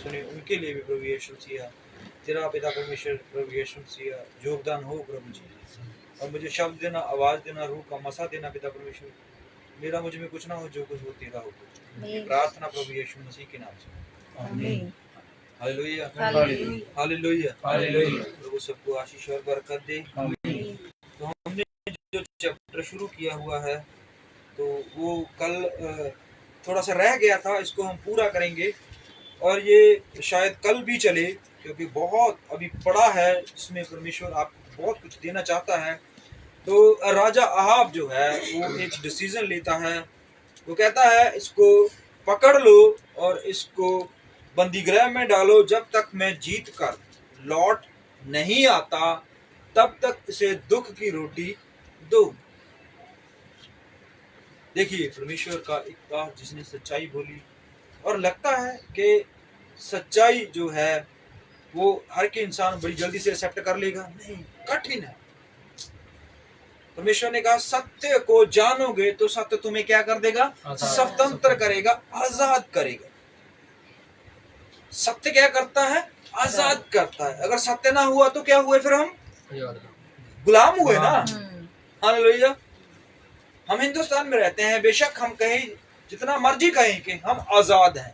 सुने उनके लिए भी प्रभु यीशु मसीहा तेरा पिता परमेश्वर प्रभु यीशु मसीहा योगदान हो प्रभु जी। और मुझे शब्द देना, आवाज देना, रूह का मसा देना पिता परमेश्वर। मेरा मुझ में कुछ ना हो, जो कुछ हो तेरा हो। ये प्रार्थना प्रभु यीशु मसीह के नाम से, आमीन। Hallelujah, hallelujah, hallelujah. प्रभु सबको आशीष और बरकत दे, आमीन। तो हमने जो चैप्टर शुरू किया हुआ है तो वो कल थोड़ा सा रह गया था, इसको हम पूरा करेंगे और ये शायद कल भी चले, क्योंकि बहुत अभी पड़ा है इसमें परमेश्वर आपको बहुत कुछ देना चाहता है। तो राजा अहाब जो है वो एक डिसीजन लेता है, वो कहता है इसको पकड़ लो और इसको बंदीगृह में डालो, जब तक मैं जीत कर लौट नहीं आता तब तक इसे दुख की रोटी दो। देखिए परमेश्वर का एक दास जिसने सच्चाई बोली, और लगता है कि सच्चाई जो है वो हर के इंसान बड़ी जल्दी से एक्सेप्ट कर लेगा, नहीं, कठिन है। परमेश्वर ने कहा सत्य को जानोगे तो सत्य तुम्हें क्या कर देगा, स्वतंत्र करेगा, आजाद करेगा। सत्य क्या करता है, आजाद करता है। अगर सत्य ना हुआ तो क्या हुए, फिर हम गुलाम हुए ना। हालेलुया। हम हिंदुस्तान में रहते हैं, बेशक हम कहें जितना मर्जी कहें कि हम आजाद हैं,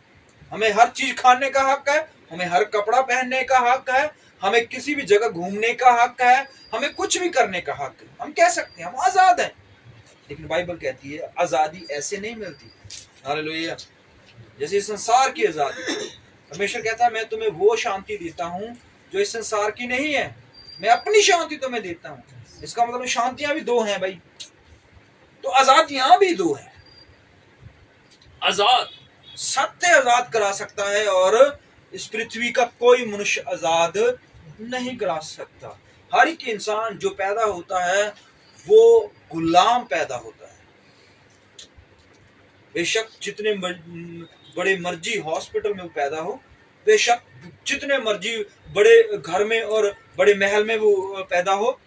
हमें हर चीज खाने का हक है, हमें हर कपड़ा पहनने का हक है, हमें किसी भी जगह घूमने का हक है, हमें कुछ भी करने का हक है, हम कह सकते हैं हम आजाद हैं। लेकिन बाइबल कहती है आजादी ऐसे नहीं मिलती। हालेलुया। जैसे संसार की आजादी, परमेश्वर कहता है मैं तुम्हें वो शांति देता हूं जो इस संसार की नहीं है, मैं अपनी शांति तुम्हें देता हूं। इसका मतलब शांतियां भी दो हैं भाई, तो आजादियां भी दो हैं। आजाद, सत्य आजाद करा सकता है और इस पृथ्वी का कोई मनुष्य आजाद नहीं करा सकता। हर एक इंसान जो पैदा होता है वो गुलाम पैदा होता है। बेशक जितने बड़े मर्जी हॉस्पिटल में वो पैदा हो, बेशक जितने मर्जी बड़े घर में और बड़े महल में वो पैदा हो,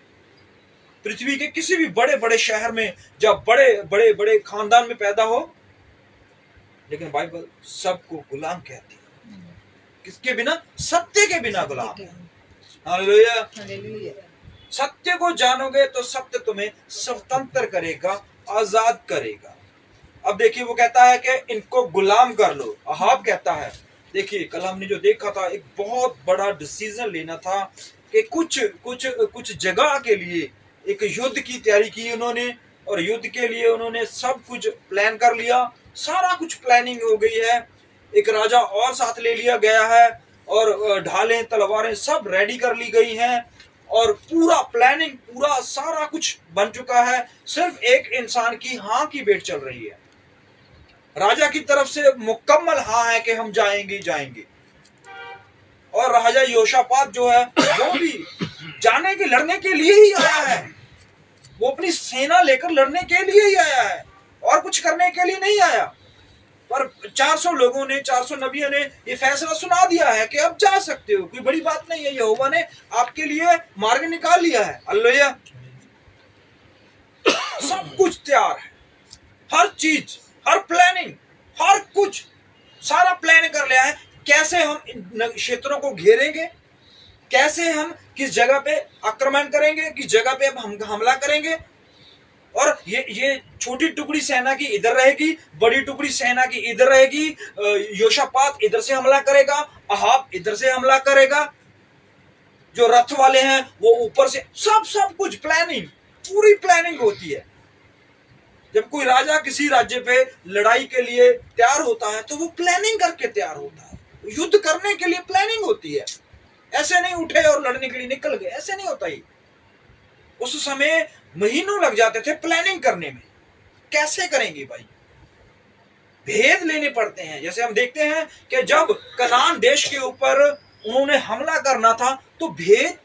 पृथ्वी के किसी भी बड़े बड़े शहर में जब बड़े बड़े बड़े खानदान में पैदा हो, लेकिन बाइबल सबको गुलाम कहती है। किसके बिना, सत्य के बिना गुलाम। हालेलुया। सत्य को जानोगे तो सत्य तुम्हें स्वतंत्र करेगा, आजाद करेगा। अब देखिए वो कहता है कि इनको गुलाम कर लो। अहाब कहता है, देखिए कल हमने जो देखा था एक बहुत बड़ा डिसीजन लेना था कि कुछ जगह के लिए एक युद्ध की तैयारी की उन्होंने, और युद्ध के लिए उन्होंने सब कुछ प्लान कर लिया, सारा कुछ प्लानिंग हो गई है। एक राजा और साथ ले लिया गया है और ढालें तलवारें सब रेडी कर ली गई हैं और पूरा प्लानिंग, पूरा सारा कुछ बन चुका है। सिर्फ एक इंसान की हाँ की वेट चल रही है। राजा की तरफ से मुकम्मल हाँ है कि हम जाएंगे जाएंगे, और राजा योशापात जो है वो भी जाने के लड़ने के लिए ही आया है। वो अपनी सेना लेकर लड़ने के लिए ही आया है और कुछ करने के लिए नहीं आया। पर 400 लोगों ने, 400 नबियों ने ये फैसला सुना दिया है कि अब जा सकते हो, कोई बड़ी बात नहीं है, यहोवा ने आपके लिए मार्ग निकाल लिया है। हालेलुया। सब कुछ तैयार है, हर चीज, हर प्लानिंग, हर कुछ सारा प्लान कर लिया है। कैसे हम इन क्षेत्रों को घेरेंगे, कैसे हम किस जगह पे आक्रमण करेंगे, किस जगह पे हम हमला करेंगे। और ये छोटी टुकड़ी सेना की इधर रहेगी, बड़ी टुकड़ी सेना की इधर रहेगी। योशापात इधर से हमला करेगा, अहाब इधर से हमला करेगा, जो रथ वाले हैं वो ऊपर से, सब कुछ प्लानिंग, पूरी प्लानिंग होती है। जब कोई राजा किसी राज्य पे लड़ाई के लिए तैयार होता है तो वो प्लानिंग करके तैयार होता है। युद्ध करने के लिए प्लानिंग होती है, ऐसे नहीं उठे और लड़ने के लिए निकल गए, ऐसे नहीं होता ही। उस समय महीनों लग जाते थे प्लानिंग करने में, कैसे करेंगे भाई, भेद लेने पड़ते हैं। जैसे हम देखते हैं कि जब कनान देश के ऊपर उन्होंने हमला करना था तो भेद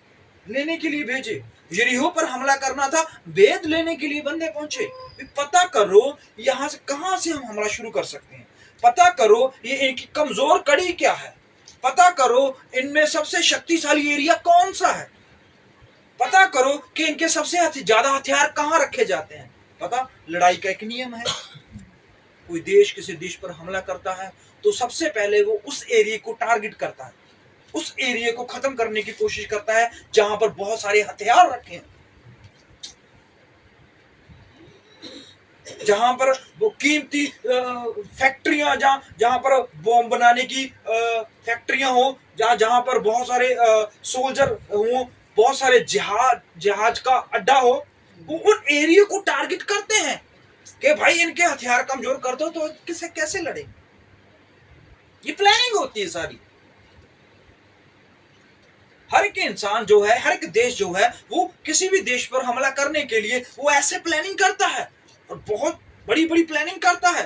लेने के लिए भेजे, यरीहो पर हमला करना था, भेद लेने के लिए बंदे पहुंचे। पता करो यहां से कहां से हम हमला शुरू कर सकते हैं, पता करो ये इनकी कमजोर कड़ी क्या है, पता करो इनमें सबसे शक्तिशाली एरिया कौन सा है, पता करो कि इनके सबसे ज्यादा हथियार कहां रखे जाते हैं। पता, लड़ाई का एक नियम है, कोई देश किसी देश पर हमला करता है तो सबसे पहले वो उस एरिया को टारगेट करता है, उस एरिया को खत्म करने की कोशिश करता है जहां पर बहुत सारे हथियार रखे हैं, जहां पर वो कीमती फैक्ट्रियां, जहां पर बॉम्ब बनाने की फैक्ट्रियां हो, जहां पर बहुत सारे सोल्जर हो, बहुत सारे जहाज का अड्डा हो, वो उन एरिया को टारगेट करते हैं कि भाई इनके हथियार कमजोर कर दो तो किसे कैसे लड़े। ये प्लानिंग होती है सारी। हर एक इंसान जो है, हर एक देश जो है, वो किसी भी देश पर हमला करने के लिए वो ऐसे प्लानिंग करता है और बहुत बड़ी बड़ी प्लानिंग करता है।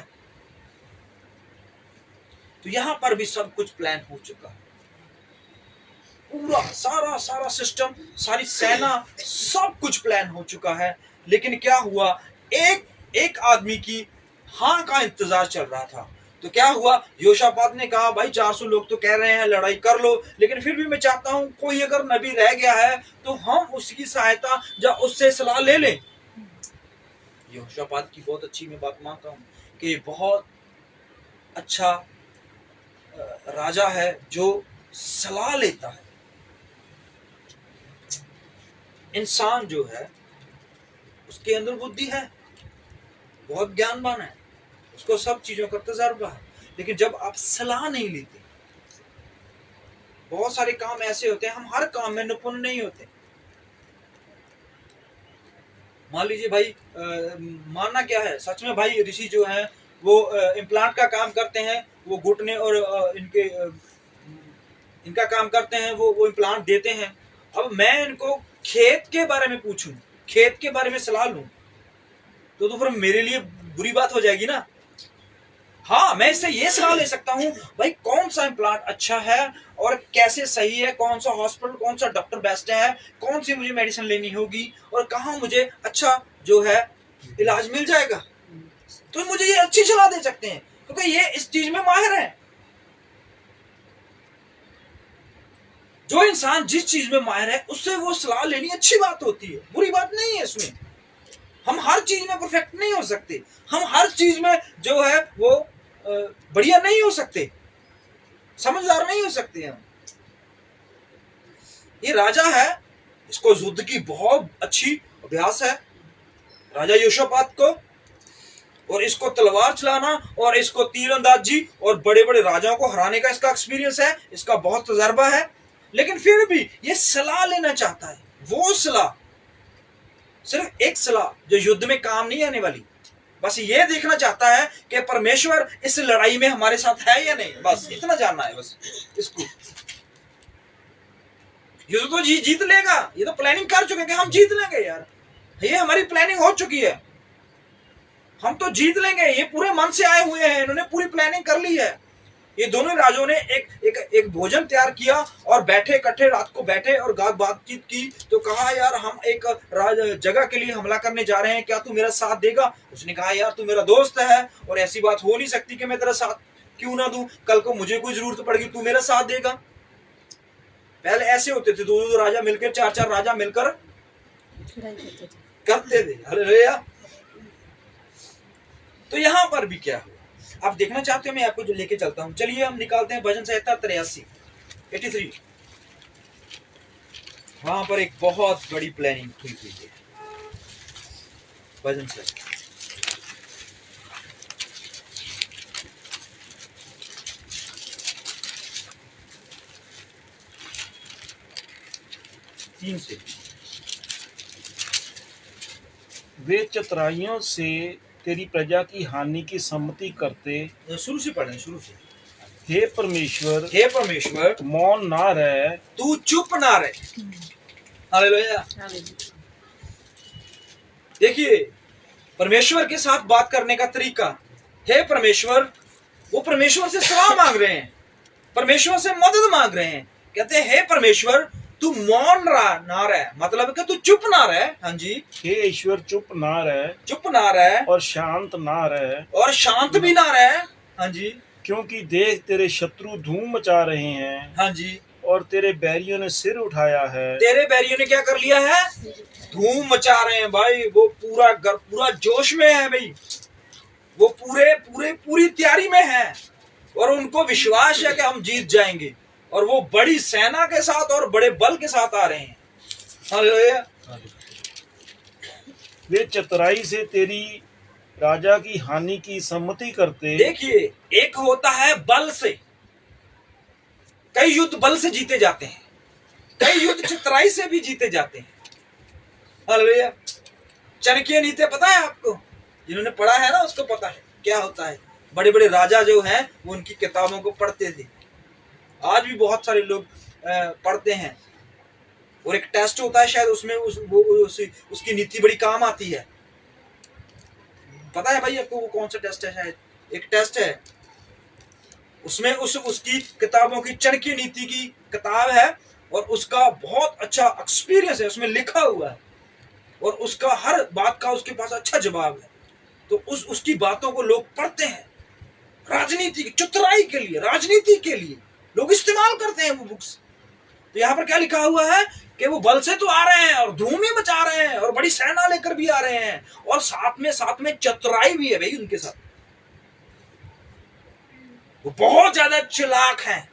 तो यहां पर भी सब कुछ प्लान हो चुका है, पूरा सारा सिस्टम, सारी सेना, सब कुछ प्लान हो चुका है। लेकिन क्या हुआ, एक आदमी की हाँ का इंतजार चल रहा था। तो क्या हुआ, योशापात ने कहा भाई 400 लोग तो कह रहे हैं लड़ाई कर लो, लेकिन फिर भी मैं चाहता हूं कोई अगर नबी रह गया है तो हम उसकी सहायता या उससे सलाह ले लें। योशापात की बहुत अच्छी मैं बात मानता हूं कि बहुत अच्छा राजा है जो सलाह लेता है। इंसान जो है उसके अंदर बुद्धि है, बहुत ज्ञानवान है, उसको सब चीजों का तजर्बा है, लेकिन जब आप सलाह नहीं लेते, बहुत सारे काम ऐसे होते हैं, हम हर काम में निपुण नहीं होते। मान लीजिए भाई मानना क्या है, सच में भाई ऋषि जो है वो इम्प्लांट का काम करते हैं, वो घुटने और इनका काम करते हैं, वो इम्प्लांट देते हैं। अब मैं इनको खेत के बारे में पूछूं, खेत के बारे में सलाह लूं, तो फिर मेरे लिए बुरी बात हो जाएगी ना। हाँ, मैं इससे ये सलाह ले सकता हूँ भाई कौन सा इम्प्लांट अच्छा है और कैसे सही है, कौन सा हॉस्पिटल, कौन सा डॉक्टर बेस्ट है, कौन सी मुझे मेडिसिन लेनी होगी और कहाँ मुझे अच्छा जो है इलाज मिल जाएगा। तो मुझे ये अच्छी सलाह दे सकते हैं क्योंकि ये इस चीज में माहिर है। जो इंसान जिस चीज में माहिर है उससे वो सलाह लेनी अच्छी बात होती है, बुरी बात नहीं है इसमें। हम हर चीज में परफेक्ट नहीं हो सकते, हम हर चीज में जो है वो बढ़िया नहीं हो सकते, समझदार नहीं हो सकते हम। ये राजा है, इसको युद्ध की बहुत अच्छी अभ्यास है, राजा योशापात को, और इसको तलवार चलाना और इसको तीरंदाजी और बड़े बड़े राजाओं को हराने का इसका एक्सपीरियंस है, इसका बहुत तजर्बा है। लेकिन फिर भी ये सलाह लेना चाहता है, वो सलाह, सिर्फ एक सलाह जो युद्ध में काम नहीं आने वाली, बस ये देखना चाहता है कि परमेश्वर इस लड़ाई में हमारे साथ है या नहीं, बस इतना जानना है बस इसको। युद्ध तो जीत लेगा, ये तो प्लानिंग कर चुके हैं कि हम जीत लेंगे यार, ये हमारी प्लानिंग हो चुकी है, हम तो जीत लेंगे, ये पूरे मन से आए हुए हैं, इन्होंने पूरी प्लानिंग कर ली है। ये दोनों राजों ने एक भोजन तैयार किया और बैठे इकट्ठे, रात को बैठे और बातचीत की। तो कहा यार हम एक जगह के लिए हमला करने जा रहे हैं, क्या तू मेरा साथ देगा? उसने कहा यार तू मेरा दोस्त है और ऐसी बात हो नहीं सकती कि मैं तेरा साथ क्यों ना दूं, कल को मुझे कोई जरूरत पड़ेगी तू मेरा साथ देगा। पहले ऐसे होते थे, दो राजा मिलकर, चार राजा मिलकर करते थे। हालेलुया। तो यहां पर भी क्या हुआ आप देखना चाहते हो, मैं आपको जो लेके चलता हूं। चलिए हम निकालते हैं भजन संहिता 83 वहां पर एक बहुत बड़ी प्लानिंग हुई है। भजन संहिता 3 से। वे चतुराइयों से तेरी प्रजा की हानि की सम्मति करते। शुरू से पढ़ें, शुरू से। हे परमेश्वर, हे परमेश्वर, मौन ना रहे, तू चुप ना रहे। हालेलुया। देखिए परमेश्वर के साथ बात करने का तरीका, हे परमेश्वर, वो परमेश्वर से सलाह मांग रहे हैं, परमेश्वर से मदद मांग रहे हैं। कहते हैं हे परमेश्वर तू मौन ना रहे, मतलब कि तू चुप ना रहे। हाँ जी, हे ईश्वर चुप ना रहे, चुप ना रहे और शांत ना रहे, और शांत भी ना रहे। हाँ जी, क्योंकि देख तेरे शत्रु धूम मचा रहे हैं। हाँ जी, और तेरे बैरियों ने सिर उठाया है। तेरे बैरियों ने क्या कर लिया है? धूम मचा रहे हैं भाई, वो पूरा जोश में है भाई। वो पूरी तैयारी में है और उनको विश्वास है कि हम जीत जाएंगे, और वो बड़ी सेना के साथ और बड़े बल के साथ आ रहे हैं। हालेलुया। वे चतुराई से तेरी राजा की हानि की सम्मति करते। देखिए, एक होता है बल से, कई युद्ध बल से जीते जाते हैं, कई युद्ध चतुराई से भी जीते जाते हैं। हालेलुया। चाणक्य नीति पता है आपको? जिन्होंने पढ़ा है ना उसको पता है क्या होता है। बड़े बड़े राजा जो हैं वो उनकी किताबों को पढ़ते थे। आज भी बहुत सारे लोग पढ़ते हैं, और एक टेस्ट होता है शायद, उसमें उसकी नीति बड़ी काम आती है। पता है भाई आपको वो कौन सा टेस्ट है? शायद एक टेस्ट है, उसमें उसकी किताबों की चाणक्य नीति की किताब है, और उसका बहुत अच्छा एक्सपीरियंस है, उसमें लिखा हुआ है, और उसका हर बात का उसके पास अच्छा जवाब है। तो उसकी बातों को लोग पढ़ते हैं, राजनीति चतुराई के लिए, राजनीति के लिए लोग इस्तेमाल करते हैं वो बुक्स। तो यहाँ पर क्या लिखा हुआ है कि वो बल से तो आ रहे हैं और धूम ही मचा रहे हैं और बड़ी सेना लेकर भी आ रहे हैं, और साथ में चतुराई भी है भाई उनके साथ। वो बहुत ज्यादा चालाक हैं,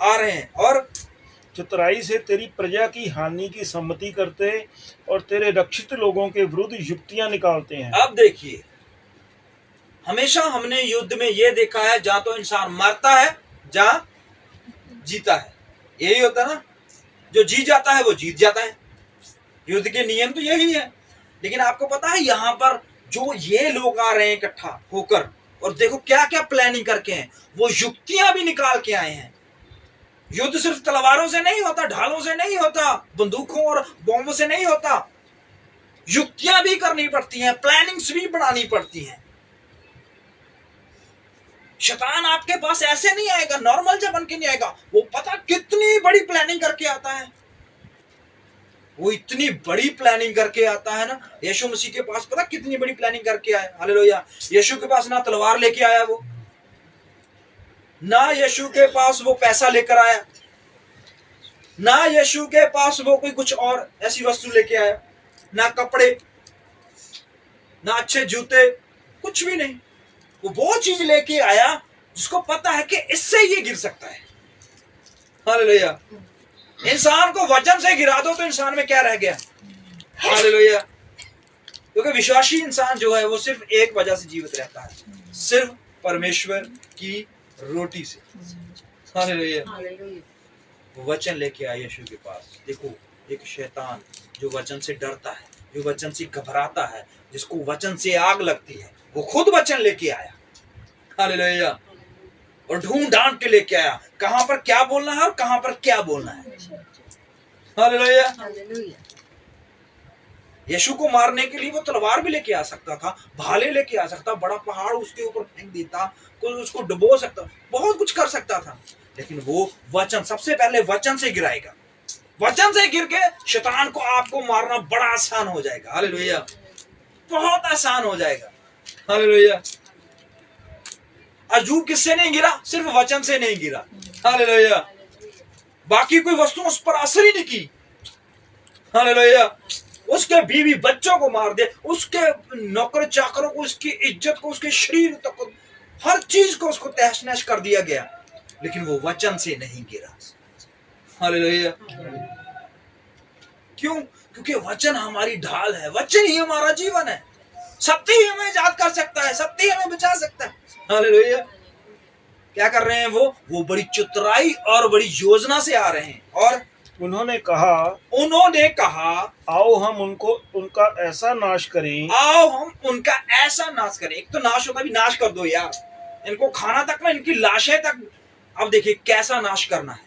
आ रहे हैं और चतुराई से तेरी प्रजा की हानि की सम्मति करते और तेरे रक्षित लोगों के विरुद्ध युक्तियां निकालते हैं। अब देखिए, हमेशा हमने युद्ध में ये देखा है, जहां तो इंसान मरता है जहां जीता है। यही होता है ना, जो जीत जाता है वो जीत जाता है। युद्ध के नियम तो यही है। लेकिन आपको पता है यहाँ पर जो ये लोग आ रहे हैं इकट्ठा होकर, और देखो क्या क्या प्लानिंग करके हैं, वो युक्तियां भी निकाल के आए हैं। युद्ध सिर्फ तलवारों से नहीं होता, ढालों से नहीं होता, बंदूकों और बॉम्बों से नहीं होता, युक्तियां भी करनी पड़ती हैं, प्लानिंग्स भी बनानी पड़ती हैं। शैतान आपके पास ऐसे नहीं आएगा, नॉर्मल जब बन के नहीं आएगा। वो पता कितनी बड़ी प्लानिंग करके आता है, वो इतनी बड़ी प्लानिंग करके आता है ना। यीशु मसीह के पास पता कितनी बड़ी प्लानिंग करके आया। हालेलुया। यीशु के पास ना तलवार लेके आया वो, ना यीशु के पास वो पैसा लेकर आया, ना यीशु के पास वो कोई कुछ और ऐसी वस्तु लेके आया, ना कपड़े, ना अच्छे जूते, कुछ भी नहीं। वो चीज लेके आया जिसको पता है कि इससे ये गिर सकता है। हालेलुया। इंसान को वजन से गिरा दो तो इंसान में क्या रह गया? हालेलुया। क्योंकि विश्वासी इंसान जो है वो सिर्फ एक वजह से जीवित रहता है, सिर्फ परमेश्वर की रोटी से। हालेलुया। वचन लेके आए यीशु के पास। देखो, एक शैतान जो वचन से डरता है, जो वचन से घबराता है, जिसको वचन से आग लगती है, वो खुद वचन लेके आया। हालेलुया। और ढूंढ ढांड के लेके आया, कहां पर क्या बोलना है और कहां पर क्या बोलना है। हालेलुया। यीशु को मारने के लिए वो तलवार भी लेके आ सकता था, भाले लेके आ सकता, बड़ा पहाड़ उसके ऊपर फेंक देता, कोई उसको डुबो सकता, बहुत कुछ कर सकता था। लेकिन वो वचन, सबसे पहले वचन से गिराएगा। वचन से गिर के शैतान को, आपको मारना बड़ा आसान हो जाएगा। हालेलुया। बहुत आसान हो जाएगा। हालेलुया। अजूब किससे नहीं गिरा? सिर्फ वचन से नहीं गिरा। हालेलुया। बाकी कोई वस्तु उस पर असर ही नहीं की। हालेलुया। उसके बीवी बच्चों को मार दे, उसके नौकर चाकरों को, उसकी इज्जत को, उसके शरीर तक को, हर चीज को उसको तहस नहस कर दिया गया, लेकिन वो वचन से नहीं गिरा। हालेलुया। क्यों? क्योंकि वचन हमारी ढाल है, वचन ही हमारा जीवन है। सत्य ही हमें आजाद कर सकता है, सत्य ही हमें बचा सकता है। हालेलुया। क्या कर रहे हैं वो बड़ी चतुराई और बड़ी योजना से आ रहे हैं। और उन्होंने कहा, आओ हम उनका ऐसा नाश करें। आओ हम उनका ऐसा नाश करें। एक तो नाश होता भी, नाश कर दो यार, इनको खाना तक ना, इनकी लाशें तक। अब देखिए कैसा नाश करना है।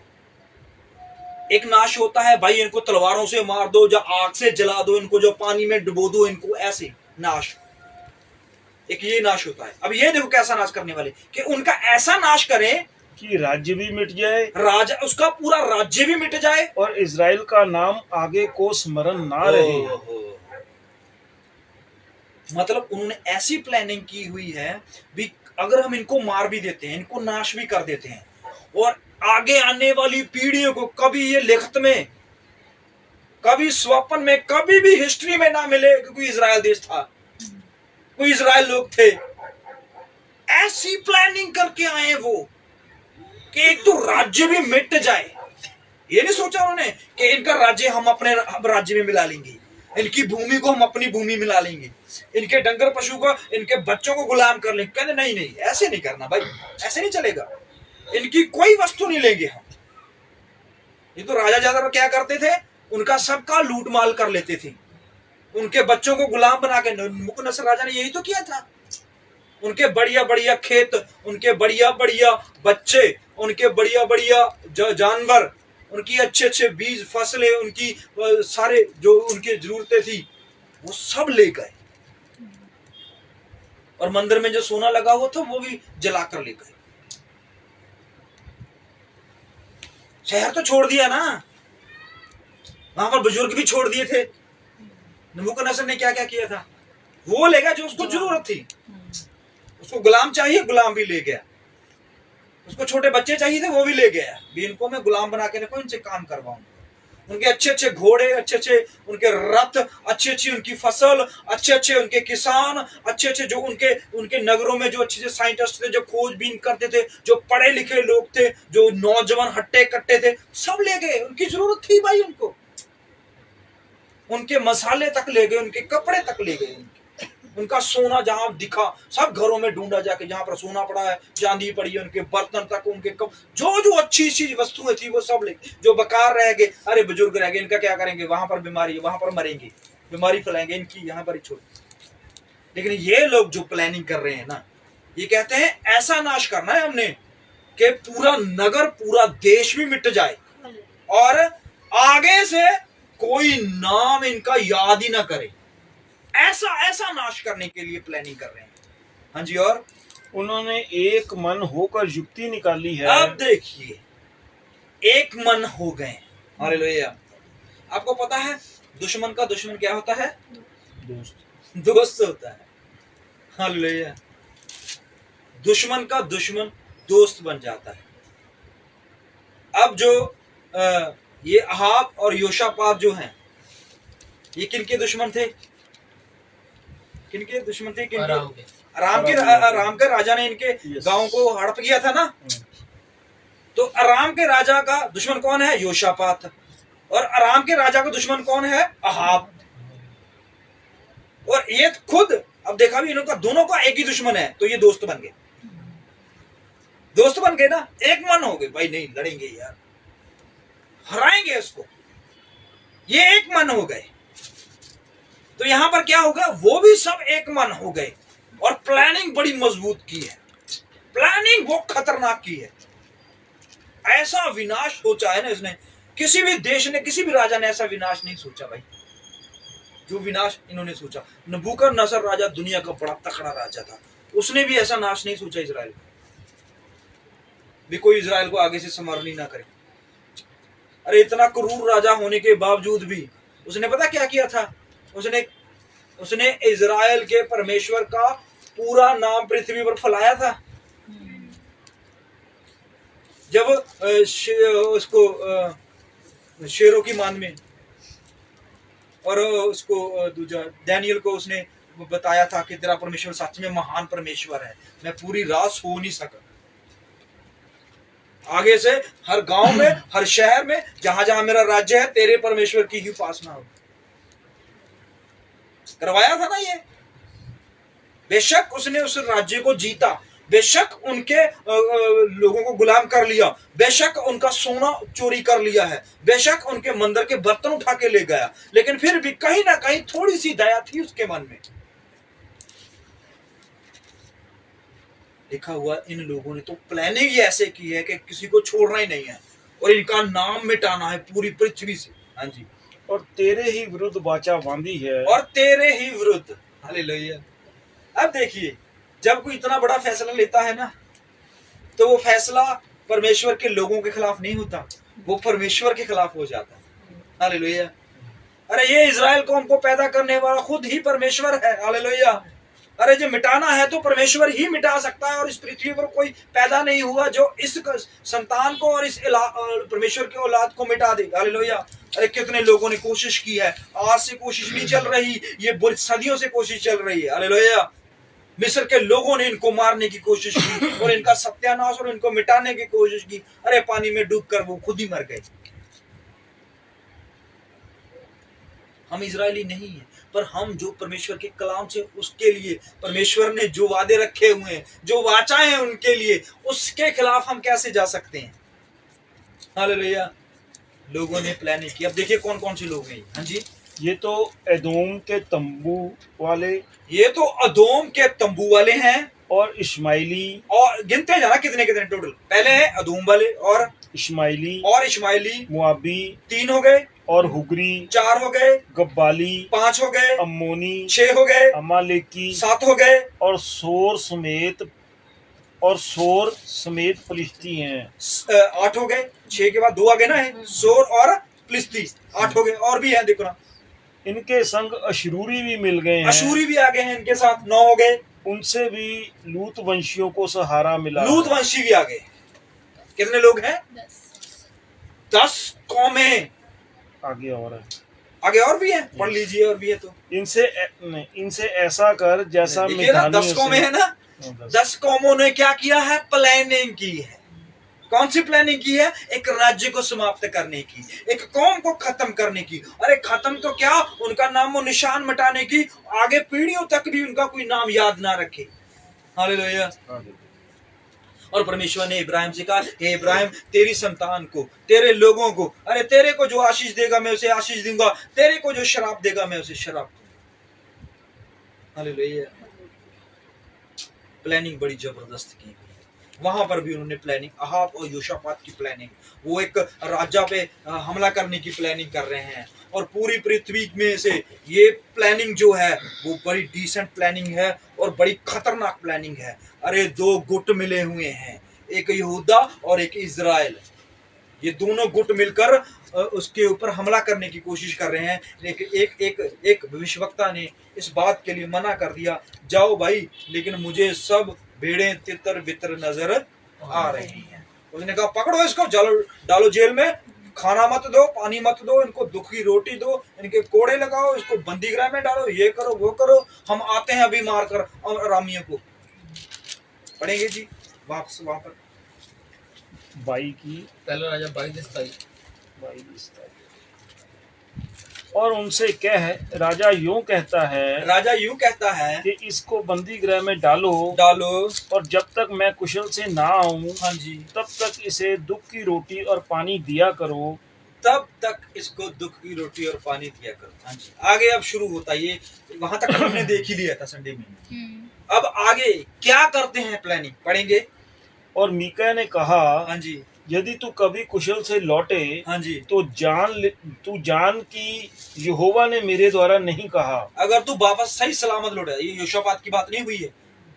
एक नाश होता है भाई, इनको तलवारों से मार दो, जो आग से जला दो इनको, जो पानी में डुबो दो इनको, ऐसे नाश। एक ये नाश होता है। अब ये देखो कैसा नाश करने वाले, कि उनका ऐसा नाश करें कि राज्य भी मिट जाए, राजा, उसका पूरा राज्य भी मिट जाए, और इजराइल का नाम आगे को स्मरण ना रहे। मतलब उन्होंने ऐसी प्लानिंग की हुई है भी, अगर हम इनको मार भी देते हैं, इनको नाश भी कर देते हैं, और आगे आने वाली पीढ़ियों को कभी ये लिखत में, कभी स्वप्न में, कभी भी हिस्ट्री में ना मिले कि कोई इजराइल देश था, कोई इजराइल लोग थे। ऐसी प्लानिंग करके आए हैं वो कि एक तो राज्य भी मिट जाए। ये नहीं सोचा उन्होंने कि इनका राज्य हम अपने राज्य में मिला लेंगे, इनकी भूमि को हम अपनी भूमि मिला लेंगे, इनके डंगर पशु को, इनके बच्चों को गुलाम कर लेंगे। कहते नहीं नहीं, ऐसे नहीं करना भाई, ऐसे नहीं चलेगा, इनकी कोई वस्तु नहीं लेंगे हम। ये तो राजा ज्यादा क्या करते थे, उनका सबका लूट माल कर लेते थे, उनके बच्चों को गुलाम बना के। नबूकदनेस्सर राजा ने यही तो किया था। उनके बढ़िया बढ़िया खेत, उनके बढ़िया बढ़िया बच्चे, उनके बढ़िया बढ़िया जानवर, उनकी अच्छे अच्छे बीज फसलें, उनकी सारे जो उनकी जरूरतें थी वो सब ले गए। और मंदिर में जो सोना लगा हुआ था वो भी जलाकर ले गए। शहर तो छोड़ दिया ना, वहां पर बुजुर्ग भी छोड़ दिए थे। नबूकदनेस्सर ने क्या क्या किया था, वो ले गया जो उसको जरूरत थी। उसको गुलाम चाहिए, गुलाम भी ले गया। उसको छोटे बच्चे चाहिए थे, वो भी ले गया। भी इनको मैं गुलाम बना के रखूं, इनसे काम करवाऊंगा। उनके अच्छे अच्छे घोड़े, अच्छे अच्छे उनके रथ, अच्छी अच्छी उनकी फसल, अच्छे अच्छे उनके किसान, अच्छे अच्छे जो उनके नगरों में जो अच्छे अच्छे साइंटिस्ट थे, जो खोजबीन करते थे, जो पढ़े लिखे लोग थे, जो नौजवान हट्टे कट्टे थे, सब ले गए। उनकी जरूरत थी भाई उनको। उनके मसाले तक ले गए, उनके कपड़े तक ले गए, उनका सोना जहां दिखा सब घरों में ढूंढा जाके, जहां पर सोना पड़ा है, चांदी पड़ी है, उनके बर्तन तक, उनके कप, जो जो अच्छी अच्छी वस्तुएं थी वो सब ले। जो बेकार रह गए, अरे बुजुर्ग रह गए, इनका क्या करेंगे, वहां पर बीमारी है, वहां पर मरेंगे, बीमारी फैलाएंगे, इनकी यहाँ पर ही छोड़। लेकिन ये लोग जो प्लानिंग कर रहे हैं ना, ये कहते हैं ऐसा नाश करना है हमने कि पूरा नगर, पूरा देश भी मिट जाए और आगे से कोई नाम इनका याद ही ना करे। ऐसा ऐसा नाश करने के लिए प्लानिंग कर रहे हैं। हाँ जी, और उन्होंने एक मन होकर युक्ति निकाली है। अब देखिए, एक मन हो गए। हालेलुया। आपको पता है दुश्मन का दुश्मन क्या होता है, दोस्त होता है। हालेलुया। दुश्मन का दुश्मन दोस्त बन जाता है। अब जो ये अहाब और योशापात जो हैं, ये किनके दुश्मन थे, किनके दुश्मन थे, किनके? अराम के राजा ने इनके गांव को हड़प किया था ना। तो अराम के राजा का दुश्मन कौन है, योशापात। और अराम के राजा का दुश्मन कौन है, अहाब। और ये खुद, अब देखा भी इनका दोनों का एक ही दुश्मन है, तो ये दोस्त बन गए, दोस्त बन गए ना, एक मन हो गए भाई, नहीं लड़ेंगे यार, हराएंगे इसको, ये एक मन हो गए। तो यहां पर क्या हो गया, वो भी सब एक मन हो गए और प्लानिंग बड़ी मजबूत की है, प्लानिंग वो खतरनाक की है। ऐसा विनाश सोचा है ना इसने, किसी भी देश ने, किसी भी राजा ने ऐसा विनाश नहीं सोचा भाई, जो विनाश इन्होंने सोचा। नबूकदनेस्सर राजा दुनिया का बड़ा तकड़ा राजा था, उसने भी ऐसा नाश नहीं सोचा इजराइल भी, कोई इजराइल को आगे से संवारनी ना करे। अरे इतना क्रूर राजा होने के बावजूद भी उसने पता क्या किया था, उसने इजराइल के परमेश्वर का पूरा नाम पृथ्वी पर फैलाया था। जब उसको शेरों की मान में और उसको दूजा डैनियल को उसने बताया था कि तेरा परमेश्वर सच में महान परमेश्वर है, मैं पूरी रात सो नहीं सका। आगे से हर गांव में, हर शहर में, जहां जहां मेरा राज्य है, तेरे परमेश्वर की ही उपासना हो। करवाया था ना ये। बेशक उसने उस राज्य को जीता, बेशक उनके लोगों को गुलाम कर लिया, बेशक उनका सोना चोरी कर लिया है, बेशक उनके मंदिर के बर्तन उठा के ले गया, लेकिन फिर भी कहीं ना कहीं थोड़ी सी दया थी उसके मन में। लिखा हुआ इन लोगों ने तो प्लानिंग ही ऐसे की है कि किसी को छोड़ना ही नहीं है और इनका नाम मिटाना है पूरी पृथ्वी से। हाँ जी, और तेरे ही विरुद्ध वाचा बांधी है, और तेरे ही विरुद्ध। हालेलुया। अब देखिए, जब कोई इतना बड़ा फैसला लेता है ना, तो वो फैसला परमेश्वर के लोगों के खिलाफ नहीं होता, वो परमेश्वर के खिलाफ हो जाता है। हालेलुया। अरे ये इजराइल कौम को पैदा करने वाला खुद ही परमेश्वर है। हालेलुया। अरे जो मिटाना है तो परमेश्वर ही मिटा सकता है, और इस पृथ्वी पर कोई पैदा नहीं हुआ जो इस संतान को और इस परमेश्वर के औलाद को मिटा दे। हालेलुया। अरे कितने लोगों ने कोशिश की है, आज से कोशिश नहीं चल रही, ये सदियों से कोशिश चल रही है। हालेलुया। मिस्र के लोगों ने इनको मारने की कोशिश की और इनका सत्यानाश और इनको मिटाने की कोशिश की। अरे पानी में डूबकर वो खुद ही मर गए। हम इजरायली नहीं हैं, पर हम जो परमेश्वर के कलाम से उसके लिए परमेश्वर ने जो वादे रखे हुए हैं, जो वाचाएं हैं उनके लिए, उसके खिलाफ हम कैसे जा सकते हैं। हालेलुया। लोगों ने प्लानिंग की। अब देखिए कौन कौन से लोग हैं। हाँ जी, ये तो एदोम के तंबू वाले ये तो अदोम के तंबू वाले हैं और इश्माइली, और गिनते जाना कितने कितने टोटल। पहले है अदोम वाले और इश्माइली मुआबी 3 हो गए, और हुगरी 4 हो गए, गब्बाली 5 हो गए, अम्मोनी 6 हो गए, अमालेकी 7 हो गए, और सोर समेत फलिश्ती हैं। 8 हो गए। 6 के बाद 2 आ गए ना, है सोर और फिलिस्ती। 8 हो गए। और भी है देखो ना, इनके संग अशरूरी भी मिल गए हैं। अशूरी भी आ गए हैं इनके साथ। 9 हो गए। उनसे भी लूत वंशियों को सहारा मिला। लूत वंशी भी आ गए। कितने लोग हैं? 10 कौमें। आगे और है, आगे और भी है, पढ़ लीजिए। और भी है तो इनसे ऐसा कर जैसा देखिए ना, 10 कौमें है ना। 10 कौमों ने क्या किया है? प्लानिंग की है। कौन सी प्लानिंग की है? एक राज्य को समाप्त करने की, एक कौम को खत्म करने की। अरे खत्म तो क्या, उनका नामो निशान मिटाने की, आगे पीढ़ियों तक भी उनका कोई नाम याद ना रखे। हालेलुया। और परमेश्वर ने इब्राहिम से कहा, हे इब्राहिम, तेरी संतान को, तेरे लोगों को, अरे तेरे को जो आशीष देगा मैं उसे आशीष दूंगा, तेरे को जो शराब देगा मैं उसे शराब दूंगा। हालेलुया। प्लानिंग बड़ी जबरदस्त की गई। वहां पर भी उन्होंने प्लानिंग, अहाब और योशापात की प्लानिंग, वो एक राजा पे हमला करने की प्लानिंग कर रहे हैं। और पूरी पृथ्वी में से ये प्लानिंग जो है वो बड़ी डिसेंट प्लानिंग है और बड़ी खतरनाक प्लानिंग है। अरे 2 गुट मिले हुए हैं, एक यहूदा और एक इजराइल। ये दोनों गुट मिलकर उसके ऊपर हमला करने की कोशिश कर रहे हैं। लेकिन एक भविष्यवक्ता ने इस बात के लिए मना कर दिया, जाओ भाई, लेकिन मुझे सब भेड़ें तितर बितर नजर आ रही हैं। उसने कहा, पकड़ो इसको, डालो जेल में, खाना मत दो, पानी मत दो, इनको दुख की रोटी दो, इनके कोड़े लगाओ, इसको बंदीगृह में डालो, ये करो वो करो, हम आते हैं अभी मारकर अरामियों को। पढ़ेंगे जी वापस वहां पर 22 की पहला राजा 22 और उनसे कह, राजा यूं कहता है कि इसको बंदी गृह में डालो और जब तक मैं कुशल से ना आऊं, हाँ जी, तब तक इसे दुख की रोटी और पानी दिया करो। तब तक इसको दुख की रोटी और पानी दिया करो। हाँ जी। आगे अब शुरू होता है, ये वहां तक हमने देख ही लिया था संडे में। अब आगे क्या करते हैं प्लानिंग, पढ़ेंगे। और मीका ने कहा, हाँ जी, यदि तू कभी कुशल से लौटे, हाँ जी, तो जान कि यहोवा ने मेरे द्वारा नहीं कहा। अगर तू वापस सही सलामत लौटा, ये योशापात की बात नहीं हुई है,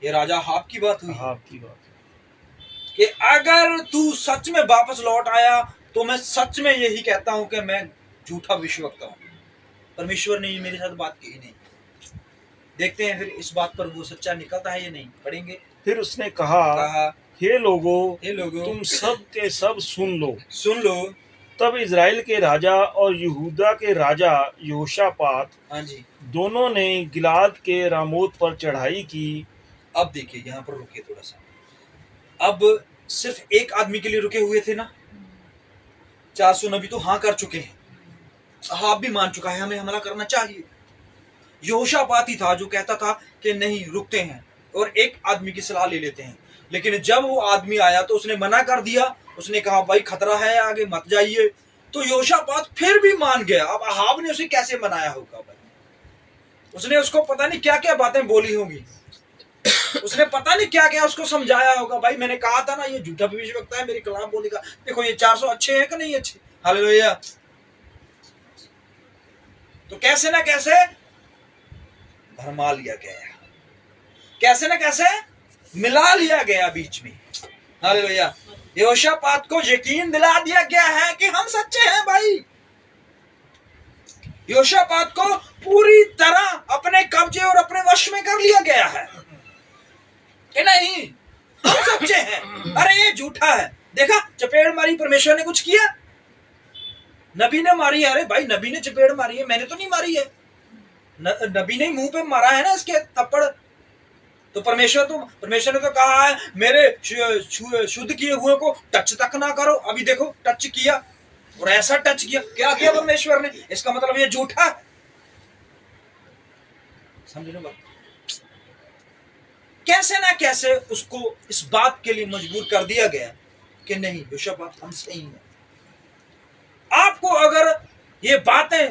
ये राजा हाब की बात हुई है। हाब की बात कि अगर तू सच में वापस लौट आया तो मैं सच में यही कहता हूं कि मैं झूठा भविष्यवक्ता हूं। परमेश्वर ने मेरे साथ बात की नहीं। देखते हैं फिर इस बात पर वो सच्चा निकलता है या नहीं, पढ़ेंगे। फिर उसने कहा, हे लोगों, तुम सब के सब सुन लो। तब इजराइल के राजा और यहूदा के राजा यहोशापात, हाँ जी, दोनों ने गिलाद के रामोत पर चढ़ाई की। अब देखिए यहाँ पर रुके थोड़ा सा। अब सिर्फ एक आदमी के लिए रुके हुए थे ना, 400 नबी तो हाँ कर चुके हैं, हाब भी मान चुका है हमें हमला करना चाहिए। यहोशापात ही था जो कहता था कि नहीं, रुकते हैं और एक आदमी की सलाह ले लेते हैं। लेकिन जब वो आदमी आया तो उसने मना कर दिया, उसने कहा भाई खतरा है, आगे मत जाइए। तो यहोशापात फिर भी मान गया। अब अहाब ने उसे कैसे मनाया होगा भाई? उसने उसको पता नहीं क्या क्या बातें बोली होंगी, उसने पता नहीं क्या क्या उसको समझाया होगा। भाई मैंने कहा था ना ये झूठा भविष्यवक्ता है, मेरे खिलाफ बोलेगा, देखो ये 400 अच्छे हैं कि नहीं अच्छे। हालेलुया। तो कैसे ना कैसे भरमा लिया गया, कैसे ना कैसे मिला लिया गया बीच में। हालेलुया। यहोशापात को यकीन दिला दिया गया है कि हम सच्चे हैं भाई। यहोशापात को पूरी तरह अपने कब्जे और अपने वश में कर लिया गया है कि नहीं, हम सच्चे हैं। अरे ये झूठा है, देखा चपेड़ मारी, परमेश्वर ने कुछ किया? नबी ने मारी है। अरे भाई नबी ने चपेड़ मारी है, मैंने तो नहीं मारी है, नबी ने मुंह पे मारा है ना इसके थप्पड़। तो परमेश्वर ने तो कहा है मेरे शुद्ध किए हुए को टच तक ना करो। अभी देखो टच किया और ऐसा टच किया, क्या किया परमेश्वर ने? इसका मतलब ये झूठा है। समझ लो बात। कैसे ना कैसे उसको इस बात के लिए मजबूर कर दिया गया कि नहीं यहोशापात हम सही हैं। आपको अगर ये बातें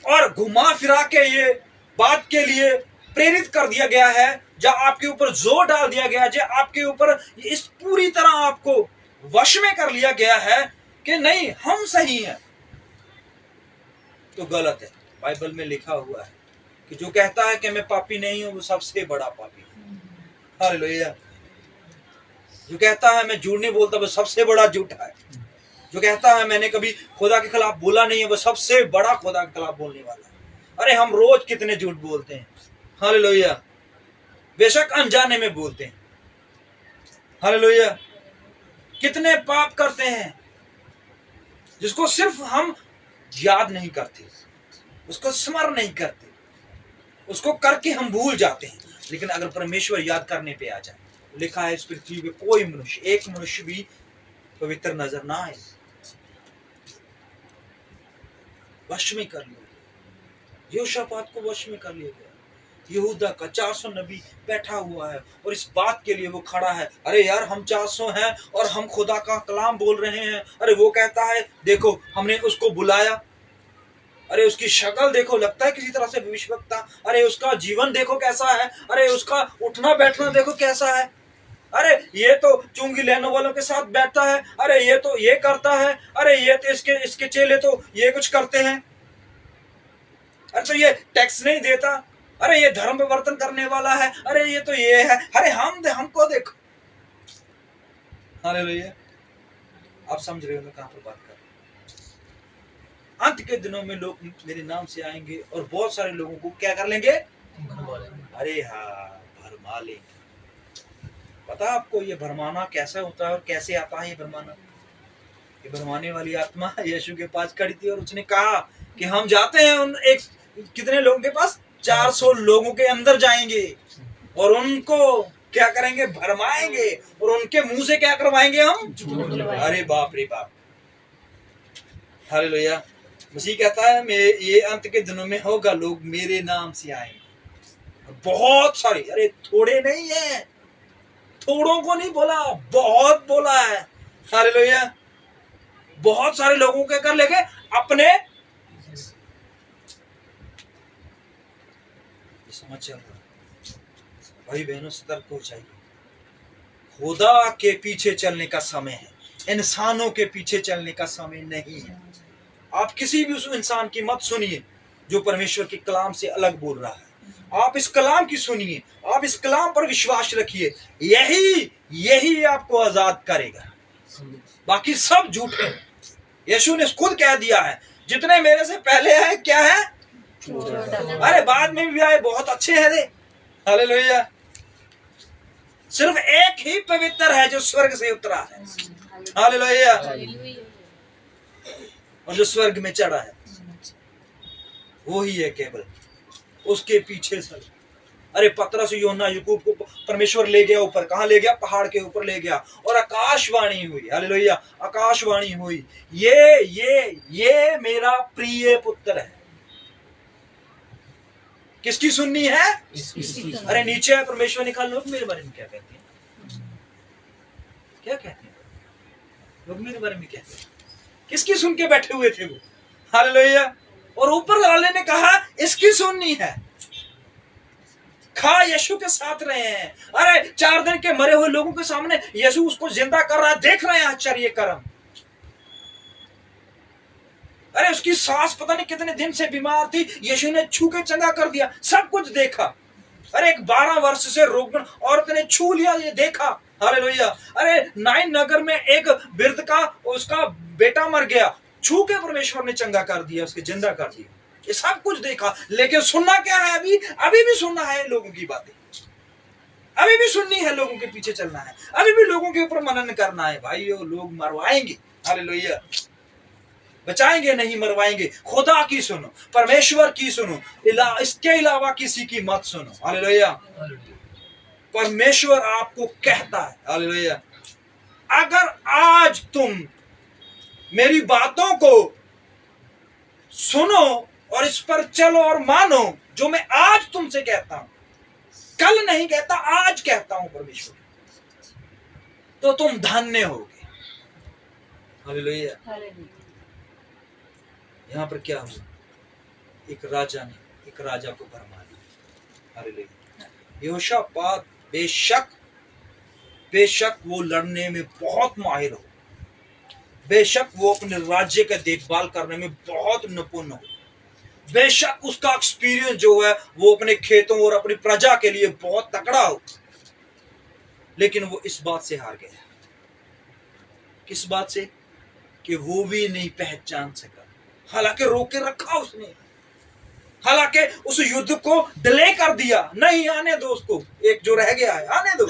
और घुमा फिरा के ये बात के लिए प्रेरित कर दिया गया है, जब आपके ऊपर जोर डाल दिया गया, जब आपके ऊपर इस पूरी तरह आपको वश में कर लिया गया है कि नहीं हम सही हैं, तो गलत है। बाइबल में लिखा हुआ है कि जो कहता है कि मैं पापी नहीं हूं वो सबसे बड़ा पापी है। हालेलुया। जो कहता है मैं झूठ नहीं बोलता वो सबसे बड़ा झूठा है। जो कहता है मैंने कभी खुदा के खिलाफ बोला नहीं है वो सबसे बड़ा खुदा के खिलाफ बोलने वाला है। अरे हम रोज कितने झूठ बोलते हैं। हालेलुया। बेशक अनजाने में बोलते हैं। हालेलुया। कितने पाप करते हैं जिसको सिर्फ हम याद नहीं करते, उसको स्मरण नहीं करते, उसको करके हम भूल जाते हैं। लेकिन अगर परमेश्वर याद करने पे आ जाए, लिखा है इस पृथ्वी पे कोई मनुष्य, एक मनुष्य भी पवित्र नजर ना आए। वश में कर लिया गया, यहोशापात को वश में कर लिया गया। यहूदा का 400 नबी बैठा हुआ है और इस बात के लिए वो खड़ा है, अरे यार हम 400 हैं और हम खुदा का कलाम बोल रहे हैं। अरे वो कहता है देखो हमने उसको बुलाया, अरे उसकी शक्ल देखो लगता है किसी तरह से भविष्यवक्ता, अरे उसका जीवन देखो कैसा है, अरे उसका उठना बैठना देखो कैसा है, अरे ये तो चुंगी लेने वालों के साथ बैठता है, अरे ये तो ये करता है, अरे ये तो इसके चेले तो ये कुछ करते हैं, अरे तो ये टैक्स नहीं देता, अरे ये धर्म परिवर्तन करने वाला है, अरे ये तो ये है, अरे हमको देखो। हालेलुया। आप समझ रहे हो मैं कहां पर बात कर रहा हूं? अंत के दिनों में लोग मेरे नाम से आएंगे और बहुत सारे लोगों को क्या कर लेंगे? अरे हाँ भरमा लेंगे। पता आपको ये भरमाना कैसा होता है और कैसे आता है ये भरमाना? ये भरमाने वाली आत्मा यीशु के पास खड़ी थी और उसने कहा कि हम जाते हैं उन कितने लोगों के पास? 400 लोगों के अंदर जाएंगे और उनको क्या करेंगे? भरमाएंगे और उनके मुंह से क्या करवाएंगे हम? अरे बाप रे बाप। हालेलुया। मसीह कहता है मैं ये अंत के दिनों में होगा, लोग मेरे नाम से आएंगे। बहुत सारे, अरे थोड़े नहीं है, थोड़ों को नहीं बोला, बहुत बोला है। हालेलुया। बहुत सारे लोगों के कर लेंगे अपने। समझ चल रहा भाई बहनों, सतर्क हो जाइए। खुदा के पीछे चलने का समय है, इंसानों के पीछे चलने का समय नहीं है। आप किसी भी उस इंसान की मत सुनिए जो परमेश्वर के कलाम से अलग बोल रहा है। आप इस कलाम की सुनिए, आप इस कलाम पर विश्वास रखिए, यही आपको आजाद करेगा। बाकी सब झूठे हैं। यीशु ने खुद कह दिया है जितने मेरे से पहले आए क्या है? अरे बाद में भी आए बहुत अच्छे हैं रे। हालेलुया। सिर्फ एक ही पवित्र है जो स्वर्ग से उतरा है। हालेलुया। और जो स्वर्ग में चढ़ा है वो ही है केवल, उसके पीछे चल। अरे पतरस, यूहन्ना, याकूब को परमेश्वर ले गया ऊपर। कहां ले गया? पहाड़ के ऊपर ले गया और आकाशवाणी हुई। हालेलुया। आकाशवाणी हुई, ये मेरा प्रिय पुत्र है। किसकी सुननी है? अरे नीचे है परमेश्वर ने कहा लोग मेरे बारे में क्या कहते हैं? क्या कहते हैं लोग मेरे बारे में? क्या कहते हैं? किसकी सुन के बैठे हुए थे वो? हालेलुया। और ऊपर वाले ने कहा इसकी सुननी है। खा यीशु के साथ रहे हैं। अरे 4 दिन के मरे हुए लोगों के सामने यीशु उसको जिंदा कर रहा है, देख रहे हैं आश्चर्य कर्म। अरे उसकी सास पता नहीं कितने दिन से बीमार थी, यीशु ने छू के चंगा कर दिया, सब कुछ देखा। अरे एक 12 वर्ष से रोगन औरत ने छू लिया, ये देखा। हालेलुया। अरे 9 नगर में एक वृद्ध का उसका बेटा मर गया, छू के परमेश्वर ने चंगा कर दिया, उसके जिंदा कर दिया। ये सब कुछ देखा, लेकिन सुनना क्या है? अभी भी सुनना है लोगों की बातें, अभी भी सुननी है, लोगों के पीछे चलना है, अभी भी लोगों के ऊपर मनन करना है। भाइयों लोग मरवाएंगे, हालेलुया, बचाएंगे नहीं, मरवाएंगे। खुदा की सुनो, परमेश्वर की सुनो, इसके अलावा किसी की मत सुनो। हालेलुया। परमेश्वर आपको कहता है, हालेलुया, अगर आज तुम मेरी बातों को सुनो और इस पर चलो और मानो, जो मैं आज तुमसे कहता हूं, कल नहीं कहता, आज कहता हूं परमेश्वर, तो तुम धन्य होगे। हालेलुया। यहां पर क्या हुआ? एक राजा ने एक राजा को भरमा दिया। हालेलुया। यहोशापात बेशक वो लड़ने में बहुत माहिर हो, बेशक वो अपने राज्य का देखभाल करने में बहुत निपुण हो, बेशक उसका एक्सपीरियंस जो है वो अपने खेतों और अपनी प्रजा के लिए बहुत तकड़ा हो, लेकिन वो इस बात से हार गया। किस बात से? कि वो भी नहीं पहचान सका। हालांकि रोक के रखा उसने, हालांकि उस युद्ध को डिले कर दिया, नहीं आने दो उसको, एक जो रह गया है आने दो,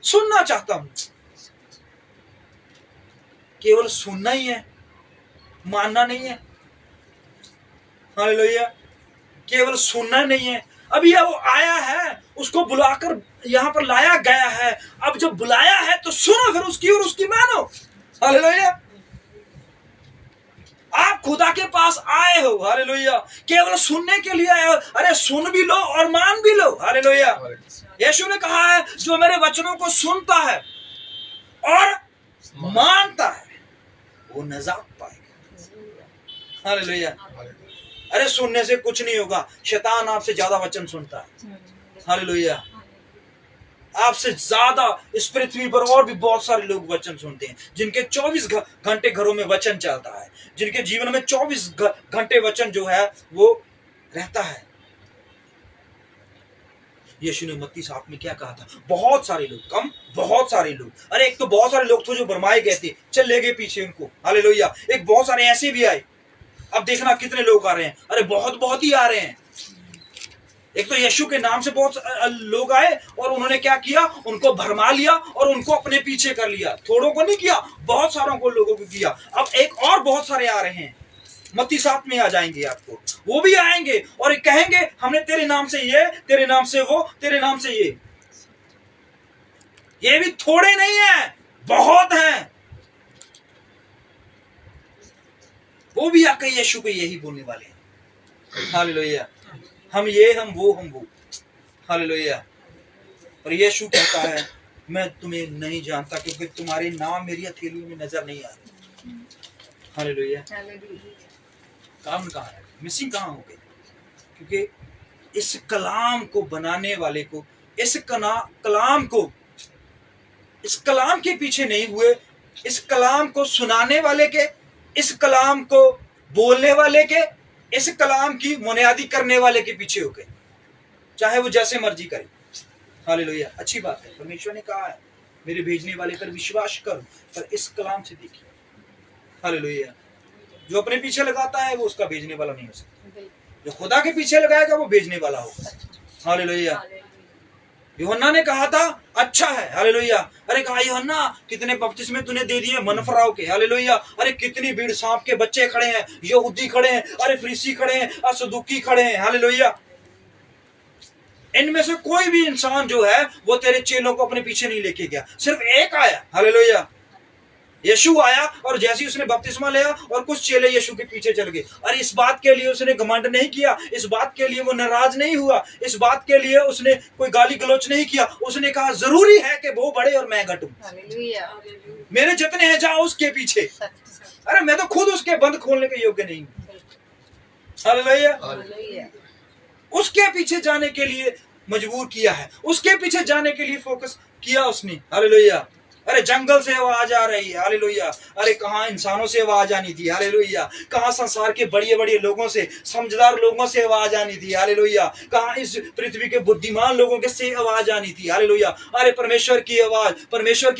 सुनना चाहता हूं। केवल सुनना ही है, मानना नहीं है। हालेलुया। केवल सुनना नहीं है। अभी वो आया है, उसको बुलाकर यहां पर लाया गया है, अब जब बुलाया है तो सुनो फिर उसकी और उसकी मानो। हालेलुया। आप खुदा के पास आए हो, हालेलुया, केवल सुनने के लिए आए हो। अरे सुन भी लो और मान भी लो। हालेलुया। यीशु ने कहा है, जो मेरे वचनों को सुनता है और मानता है वो नजात पाएगा। हालेलुया। अरे सुनने से कुछ नहीं होगा, शैतान आपसे ज्यादा वचन सुनता है। हालेलुया। आपसे ज्यादा इस पृथ्वी पर और भी बहुत सारे लोग वचन सुनते हैं, जिनके 24 घंटे घरों में वचन चलता है, जिनके जीवन में 24 घंटे वचन जो है वो रहता है। यीशु ने मत्ती 7 में क्या कहा था? बहुत सारे लोग, कम बहुत सारे लोग। अरे एक तो बहुत सारे लोग थे जो भरमाए गए थे, चले गए पीछे उनको। हालेलुया। एक बहुत सारे ऐसे भी आए। अब देखना कितने लोग आ रहे हैं। अरे बहुत ही आ रहे हैं। एक तो यीशु के नाम से बहुत लोग आए और उन्होंने क्या किया? उनको भरमा लिया और उनको अपने पीछे कर लिया। थोड़ों को नहीं किया, बहुत सारों को लोगों को किया। अब एक और बहुत सारे आ रहे हैं, मत्ती 7 में आ जाएंगे आपको। वो भी आएंगे और कहेंगे हमने तेरे नाम से ये, तेरे नाम से वो, तेरे नाम से ये भी थोड़े नहीं है, बहुत हैं। वो भी आकर यीशु को यही बोलने वाले हैं। हालेलुया। हम ये, हम वो। हालेलुया। और यीशु कहता है, मैं तुम्हें नहीं जानता, क्योंकि तुम्हारे नाम मेरी हथेली में नजर नहीं आ रहे। हालेलुया। काम कहाँ है? मिसिंग कहाँ हो गई? क्योंकि इस कलाम को बनाने वाले को, इस कलाम के पीछे नहीं हुए, इस कलाम को सुनाने वाले के, इस कलाम को बोलने वाले के, इस कलाम की बुनियादी करने वाले के पीछे हो गए, चाहे वो जैसे मर्जी करे। हालेलुया। अच्छी बात है, परमेश्वर ने कहा है मेरे भेजने वाले पर विश्वास करो, पर इस कलाम से देखिए। हालेलुया। जो अपने पीछे लगाता है वो उसका भेजने वाला नहीं हो सकता, जो खुदा के पीछे लगाएगा वो भेजने वाला होगा। हालेलुया। यूहन्ना ने कहा था अच्छा है। हालेलुया। अरे कहा यूहन्ना कितने बपतिस्मे तूने दे दिए मन फराव के। हालेलुया। अरे कितनी भीड़, सांप के बच्चे खड़े हैं, यहूदी खड़े हैं, अरे फरीसी खड़े हैं, सदूकी खड़े हैं। हालेलुया। इनमें से कोई भी इंसान जो है वो तेरे चेलों को अपने पीछे नहीं लेके गया, सिर्फ एक आया। हालेलुया। यीशु आया और जैसे ही उसने बपतिस्मा लिया और कुछ चेले यीशु के पीछे चल गए। और इस बात के लिए उसने घमंड नहीं किया, इस बात के लिए वो नाराज नहीं हुआ, इस बात के लिए उसने कोई गाली गलौच नहीं किया। उसने कहा जरूरी है कि वो बढ़े और मैं घटूं, मेरे जितने हैं जाओ उसके पीछे। अरे मैं तो खुद उसके बंद खोलने के योग्य नहीं हूं। हालेलुया। उसके पीछे जाने के लिए मजबूर किया है, उसके पीछे जाने के लिए फोकस किया उसने। हालेलुया। अरे जंगल से आवाज आ रही है। हालेलुया। अरे कहाँ इंसानों से आवाज आनी थी। हालेलुया। कहाँ संसार के बड़े लोगों से, समझदार लोगों से आवाज आनी थी। हालेलुया। कहाँ इस पृथ्वी के बुद्धिमान लोगों के से आवाज आनी थी। हालेलुया। अरे परमेश्वर की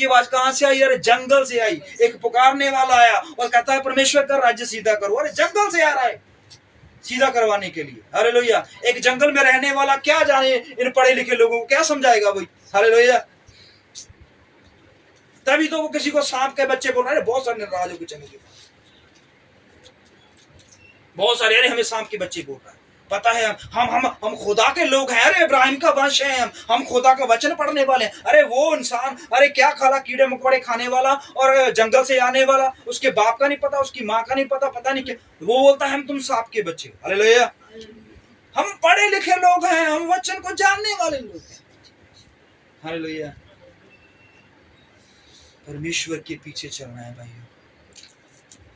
आवाज कहाँ से आई? अरे जंगल से आई। एक पुकारने वाला आया और कहता है परमेश्वर का राज्य सीधा करो। अरे जंगल से आ रहा है सीधा करवाने के लिए। हालेलुया। एक जंगल में रहने वाला क्या जाने इन पढ़े लिखे लोगों को क्या समझाएगा भाई। हालेलुया। तभी तो वो किसी को सांप के बच्चे बोल रहे हैं। बहुत सारे नाराज होकर चले गए, बहुत सारे, अरे हमें सांप के बच्चे बोल रहा है। पता है हम खुदा के लोग हैं, अरे इब्राहिम का वंश है, हम खुदा का वचन पढ़ने वाले हैं। अरे वो इंसान, अरे क्या खाला, कीड़े मकोड़े खाने वाला और जंगल से आने वाला, उसके बाप का नहीं पता, उसकी माँ का नहीं पता, पता नहीं क्या, वो बोलता है हम तुम सांप के बच्चे। हालेलुया। हम पढ़े लिखे लोग हैं, हम वचन को जानने वाले लोग हैं। हालेलुया। परमेश्वर के पीछे चलना है भाइयों,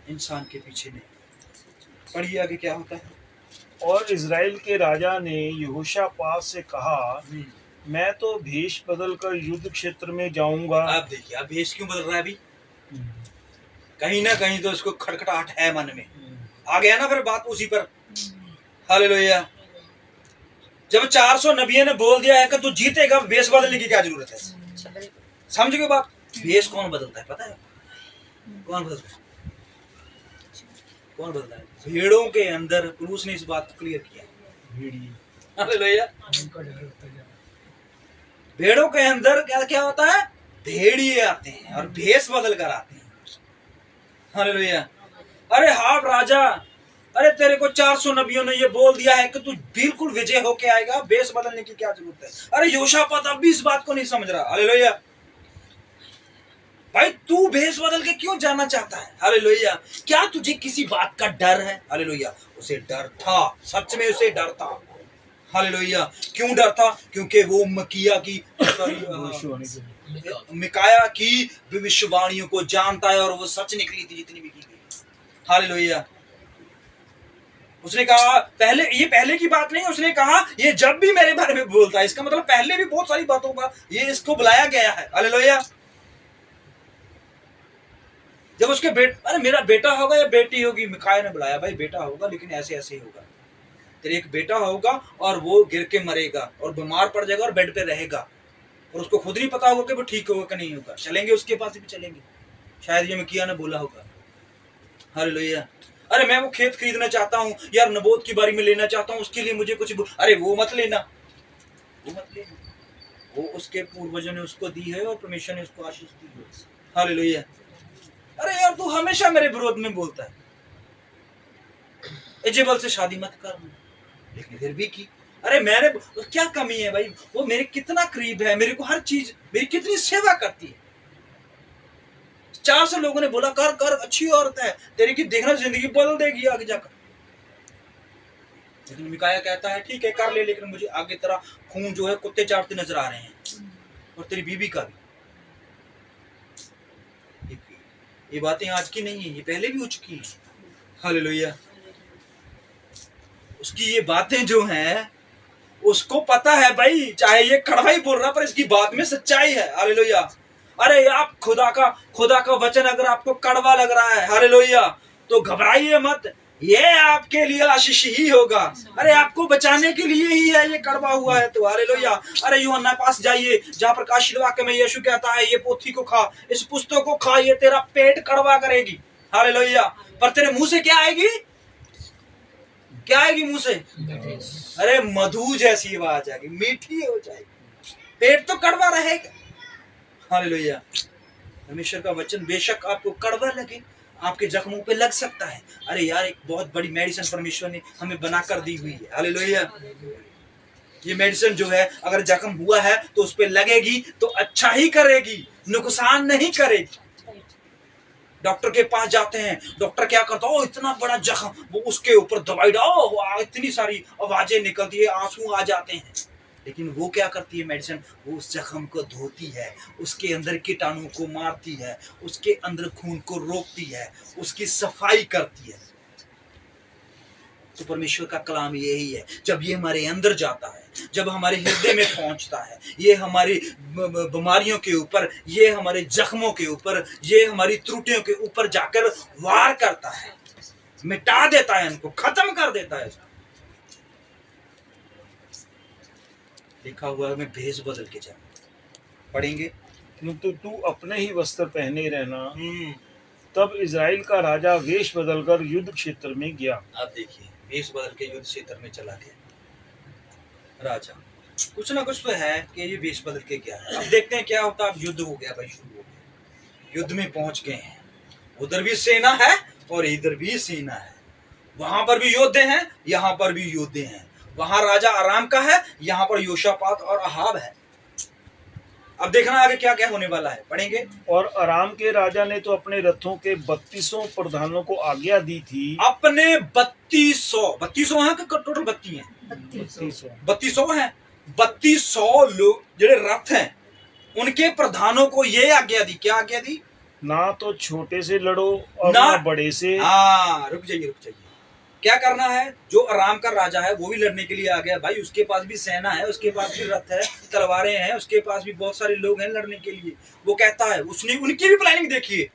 इंसान के पीछे नहीं। पढ़िए आगे क्या होता है। और इज़राइल के राजा ने यहोशापात से कहा, मैं तो भेष बदलकर युद्ध क्षेत्र में जाऊंगा। आप देखिए, आप भेष क्यों बदल रहा है अभी? कहीं ना कहीं तो इसको खटखटाहट है मन में, आ गया ना फिर बात उसी पर। हालेलुया। जब 400 नबियों ने बोल दिया है कि तू जीतेगा, भेष बदलने की क्या जरूरत है? समझ गए बात? भेष कौन बदलता है पता है? कौन बदलता है? कौन बदलता है? भेड़ों के अंदर पुरुष ने इस बात को क्लियर किया। हालेलुया। भेड़ों के अंदर क्या क्या होता है? भेड़िए आते हैं और भेष बदल कर आते हैं। हालेलुया। अरे हाँ राजा, अरे तेरे को 400 नबियों ने ये बोल दिया है कि तू बिल्कुल विजय होके आएगा, भेष बदलने की क्या जरूरत है? अरे यहोशापात अब भी इस बात को नहीं समझ रहा। हालेलुया। भाई तू भेष बदल के क्यों जाना चाहता है? हालेलुया। क्या तुझे किसी बात का डर है? हालेलुया। उसे डर था, सच में उसे डर था। हालेलुया। क्यों डर था? क्योंकि वो मिकाया की भविष्यवाणियों को जानता है और वो सच निकली थी जितनी भी की गई। हालेलुया। उसने कहा पहले की बात नहीं, उसने कहा ये जब भी मेरे बारे में बोलता है, इसका मतलब पहले भी बहुत सारी बातों का ये इसको बुलाया गया है। हालेलुया। जब उसके अरे मेरा बेटा होगा या बेटी होगी, मिकाया ने बुलाया, भाई बेटा होगा लेकिन ऐसे ऐसे होगा, तेरे एक बेटा होगा और वो गिर के मरेगा और बीमार पड़ जाएगा और बेड पे रहेगा और उसको खुद नहीं पता होगा कि वो ठीक होगा कि नहीं होगा। चलेंगे उसके पास भी चलेंगे, शायद ये मिकिया ने बोला होगा। हालेलुया। अरे मैं वो खेत खरीदना चाहता हूँ यार, नबोत की बारी में लेना चाहता हूँ, उसके लिए मुझे कुछ अरे वो मत लेना, वो मत लेना, वो उसके पूर्वजों ने उसको दी है और परमेश्वर ने उसको आशीष दी है। हालेलुया। अरे यार तू हमेशा मेरे विरोध में बोलता है, इजेबल से शादी मत कर, लेकिन फिर भी की। अरे मैंने क्या कमी है भाई, वो मेरे कितना करीब है, मेरे को हर चीज, मेरी कितनी सेवा करती है। 400 लोगों ने बोला कर कर, अच्छी औरत है तेरी की, देखना जिंदगी बदल देगी आगे जाकर। लेकिन मिकाया कहता है ठीक है कर ले, लेकिन मुझे आगे तेरा खून जो है कुत्ते चाटते नजर आ रहे हैं और तेरी बीवी का भी। ये बातें आज की नहीं है, ये पहले भी हो चुकी है। हालेलुया। उसकी ये बातें जो हैं उसको पता है भाई, चाहे ये कड़वा ही बोल रहा पर इसकी बात में सच्चाई है। हालेलुया। अरे आप खुदा का वचन अगर आपको कड़वा लग रहा है, हालेलुया, तो घबराइए मत, ये आपके लिए आशीष ही होगा। अरे आपको बचाने के लिए ही है ये कड़वा हुआ है तो। हालेलुया। अरे यूहन्ना पास जाइए जहां प्रकाशित वाक्य में यीशु कहता है ये पोथी को खा, इस पुस्तक को खा, ये तेरा पेट कड़वा करेगी। हालेलुया। पर तेरे मुंह से क्या आएगी? क्या आएगी मुंह से? अरे मधु जैसी आवाज आएगी, मीठी हो जाएगी, पेट तो कड़वा रहेगा। हालेलुया। परमेश्वर का वचन बेशक आपको कड़वा लगे, आपके जख्मों पे लग सकता है। अरे यार एक बहुत बड़ी मेडिसिन परमेश्वर ने हमें बनाकर दी हुई है। हालेलुया। ये मेडिसिन जो है अगर जख्म हुआ है तो उस पे लगेगी तो अच्छा ही करेगी, नुकसान नहीं करेगी। डॉक्टर के पास जाते हैं, डॉक्टर क्या करता है, इतना बड़ा जख्म, वो उसके ऊपर दवाई डालो, इतनी सारी आवाजें निकलती है, आंसू आ जाते हैं, लेकिन वो क्या करती है मेडिसिन, वो उस जख्म को धोती है, उसके अंदर कीटाणु को मारती है, उसके अंदर खून को रोकती है, उसकी सफाई करती है। तो परमेश्वर का कलाम यही है, जब ये हमारे अंदर जाता है, जब हमारे हृदय में पहुंचता है, ये हमारी बीमारियों के ऊपर, ये हमारे जख्मों के ऊपर, ये हमारी त्रुटियों के ऊपर जाकर वार करता है, मिटा देता है, इनको खत्म कर देता है। लिखा हुआ है मैं भेष बदल के जा पढ़ेंगे, तो तू अपने ही वस्त्र पहने रहना। तब इज़राइल का राजा वेश बदलकर युद्ध क्षेत्र में गया। आप देखिए वेश बदल के युद्ध क्षेत्र में चला गया राजा। कुछ ना कुछ तो है कि ये वेश बदल के गया। अब देखते हैं क्या होता है। अब युद्ध हो गया भाई, शुरू हो गया, युद्ध में पहुंच गए हैं, उधर भी सेना है और इधर भी सेना है। वहां पर भी योद्धे हैं, यहां पर भी योद्धे हैं। वहां राजा आराम का है, यहां पर योशापात और अहाब है। अब देखना आगे क्या क्या होने वाला है, पढ़ेंगे। और अराम के राजा ने तो अपने रथों के 32 प्रधानों को आज्ञा दी थी। अपने 3200 हैं कि टोटल 32 हैं? 3200 हैं। 3200 लोग जो रथ हैं उनके प्रधानों को ये आज्ञा दी। क्या आज्ञा दी? ना तो छोटे से लड़ो और ना बड़े से। हाँ, रुक जाइए। क्या करना है? जो आराम का राजा है वो भी लड़ने के लिए आ गया भाई। उसके पास भी सेना है, उसके पास भी रथ है, तलवारें हैं, उसके पास भी बहुत सारे लोग हैं लड़ने के लिए। वो कहता है, उसने उनकी भी प्लानिंग देखिए,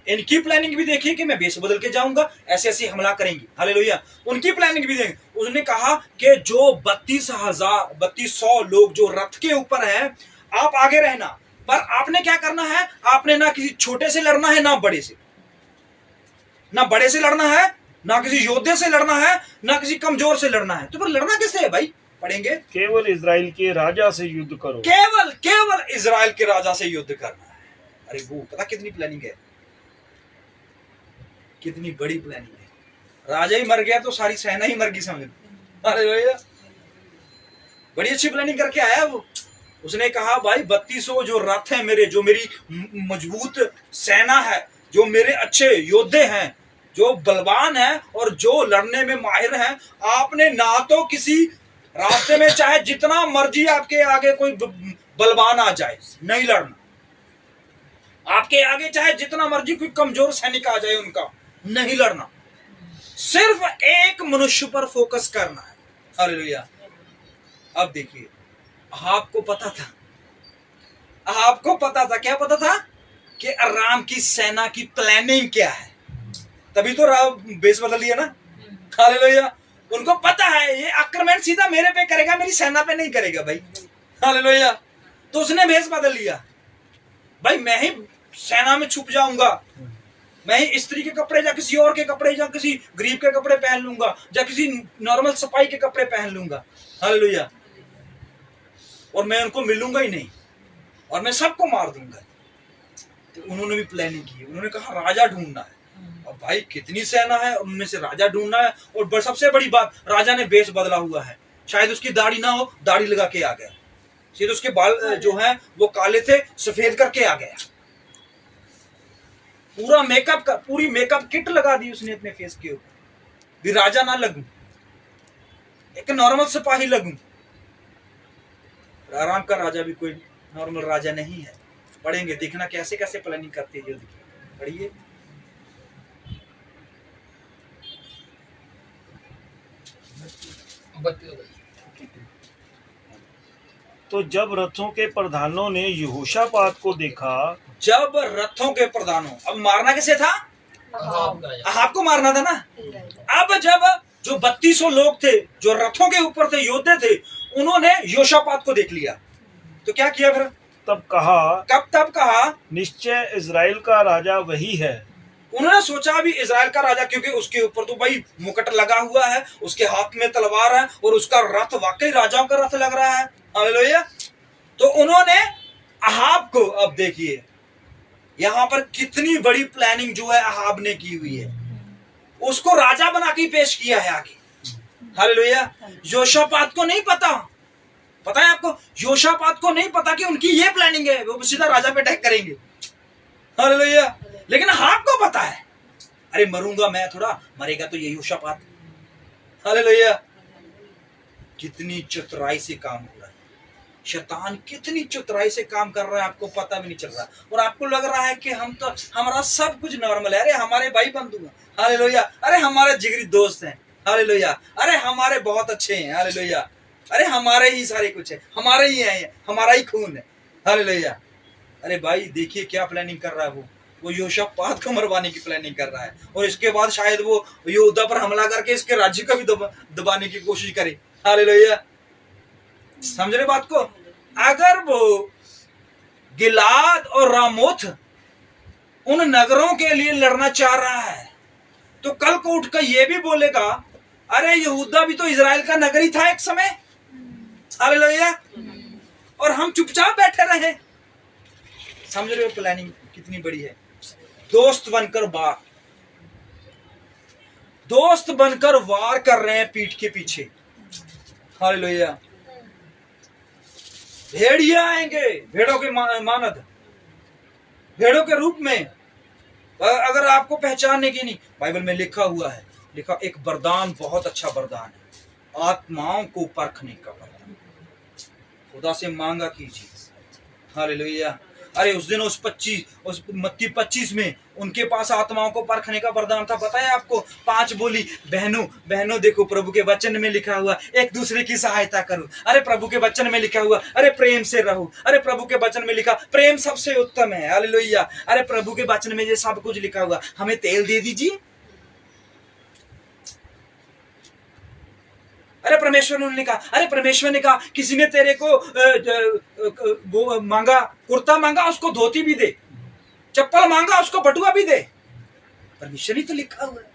इनकी प्लानिंग भी देखिए कि मैं बेस बदल के जाऊंगा, ऐसे ऐसे हमला करेंगे। हालेलुया। उनकी प्लानिंग भी देखें। उसने कहा कि जो 3200 लोग जो रथ के ऊपर हैं, आप आगे रहना, पर आपने क्या करना है? आपने ना किसी छोटे से लड़ना है, ना बड़े से। ना बड़े से लड़ना है, ना किसी योद्धे से लड़ना है, ना किसी कमजोर से लड़ना है। तो पर लड़ना किससे है भाई? पढ़ेंगे। केवल इजराइल के राजा से युद्ध करो। केवल इजराइल के राजा से युद्ध करना है। अरे वो पता कितनी प्लानिंग है, कितनी बड़ी प्लानिंग है। राजा ही मर गया तो सारी सेना ही मर गई, समझ लो। अरे भैया बड़ी अच्छी प्लानिंग करके आया वो। उसने कहा भाई 3200 जो रथ है मेरे, जो मेरी मजबूत सेना है, जो मेरे अच्छे योद्धे हैं, जो बलवान है और जो लड़ने में माहिर हैं, आपने ना तो किसी रास्ते में चाहे जितना मर्जी आपके आगे कोई बलवान आ जाए, नहीं लड़ना। आपके आगे चाहे जितना मर्जी कोई कमजोर सैनिक आ जाए, उनका नहीं लड़ना। सिर्फ एक मनुष्य पर फोकस करना है। हालेलुया। अब देखिए, आपको पता था, क्या पता था? कि अराम की सेना की प्लानिंग क्या है। तभी तो बेस बदल लिया ना। हालेलुया। उनको पता है ये आक्रमण सीधा मेरे पे करेगा, मेरी सेना पे नहीं करेगा भाई। हालेलुया। तो उसने बेस बदल लिया। भाई मैं ही सेना में छुप जाऊंगा, मैं ही स्त्री के कपड़े या किसी और के कपड़े या किसी गरीब के कपड़े पहन लूंगा, या किसी नॉर्मल सिपाही के कपड़े पहन लूंगा। हालेलुया। और मैं उनको मिलूंगा ही नहीं, और मैं सबको मार दूंगा। तो उन्होंने भी प्लानिंग की। उन्होंने कहा राजा ढूंढना है। अब भाई कितनी सेना है, उनमें से राजा ढूंढना है। और सबसे बड़ी बात, राजा ने वेश बदला हुआ है। शायद उसकी दाढ़ी ना हो, दाढ़ी लगा के आ गया। शायद उसके बाल जो हैं वो काले थे, सफेद करके आ गया। पूरा मेकअप का, पूरी मेकअप किट लगा दी उसने अपने फेस के ऊपर। भी राजा ना लगूं, एक नॉर्मल सिपाही लगूं। आराम का राजा भी कोई नॉर्मल राजा नहीं है। पढ़ेंगे, देखना कैसे कैसे प्लानिंग करते हैं। पढ़िए। तो जब रथों के प्रधानों ने यहोशापात को देखा, जब रथों के प्रधानों, अब मारना किसे था? अहाब को मारना था ना। अब जब जो 3200 लोग थे जो रथों के ऊपर थे, योद्धे थे, उन्होंने योशापात को देख लिया, तो क्या किया फिर? तब कहा निश्चय इजराइल का राजा वही है। उन्होंने सोचा अभी इजराइल का राजा, क्योंकि उसके ऊपर तो भाई मुकुट लगा हुआ है, उसके हाथ में तलवार है, और उसका रथ वाकई राजाओं का रथ लग रहा है। हालेलुया। तो उन्होंने अहाब को, अब देखिए यहां पर कितनी बड़ी प्लानिंग जो है अहाब ने की हुई है, उसको राजा बना के पेश किया है आगे। हालेलुया। योशापात को नहीं पता है आपको, योशापात को नहीं पता कि उनकी ये प्लानिंग है, वो सीधा राजा पे अटैक करेंगे। हालेलुया। लेकिन अहाब को पता है, अरे मरूंगा मैं थोड़ा, मरेगा तो ये योशापात। हालेलुया। कितनी चतुराई से काम हो रहा है, शैतान कितनी चतुराई से काम कर रहा है, आपको पता भी नहीं चल रहा। और आपको लग रहा है कि हम तो, हमारा सब कुछ नॉर्मल है। अरे हमारे भाई बंधु हैं। हालेलुया। अरे हमारे जिगरी दोस्त हैं। हालेलुया। अरे हमारे बहुत अच्छे हैं। हालेलुया। अरे हमारे ही सारे कुछ है, हमारे ही है, हमारा ही खून है। हालेलुया। अरे भाई देखिए क्या प्लानिंग कर रहा है वो योशापात को मरवाने की प्लानिंग कर रहा है, और इसके बाद शायद वो यहूदा पर हमला करके इसके राज्य को भी दबाने की कोशिश करे। हालेलुया। समझ रहे बात को? अगर वो गिलाद और रामोथ उन नगरों के लिए लड़ना चाह रहा है, तो कल को उठकर ये भी बोलेगा, अरे यहूदा भी तो इजराइल का नगर ही था एक समय। हालेलुया। और हम चुपचाप बैठे रहे। समझ रहे हो प्लानिंग कितनी बड़ी है? दोस्त बनकर बात, दोस्त बनकर वार कर रहे हैं पीठ के पीछे। हालेलुया। भेड़िया आएंगे, भेड़ों के मानद, भेड़ों के रूप में। अगर आपको पहचानने की नहीं, बाइबल में लिखा हुआ है, लिखा एक वरदान, बहुत अच्छा वरदान है, आत्माओं को परखने का वरदान। खुदा से मांगा कीजिए। हालेलुया। अरे उस दिन उस मत्ती 25 में उनके पास आत्माओं को परखने का वरदान था। पता है आपको? 5 बोली, बहनों देखो प्रभु के वचन में लिखा हुआ एक दूसरे की सहायता करो। अरे प्रभु के वचन में लिखा हुआ, अरे प्रेम से रहो। अरे प्रभु के वचन में लिखा प्रेम सबसे उत्तम है। हालेलुया। अरे प्रभु के वचन में ये सब कुछ लिखा हुआ, हमें तेल दे दीजिए। अरे परमेश्वर ने कहा, अरे परमेश्वर ने कहा किसी ने तेरे को वो मांगा, कुर्ता मांगा, उसको धोती भी दे, चप्पल मांगा, उसको बटुआ भी दे। परमेश्वर ही तो लिखा हुआ है।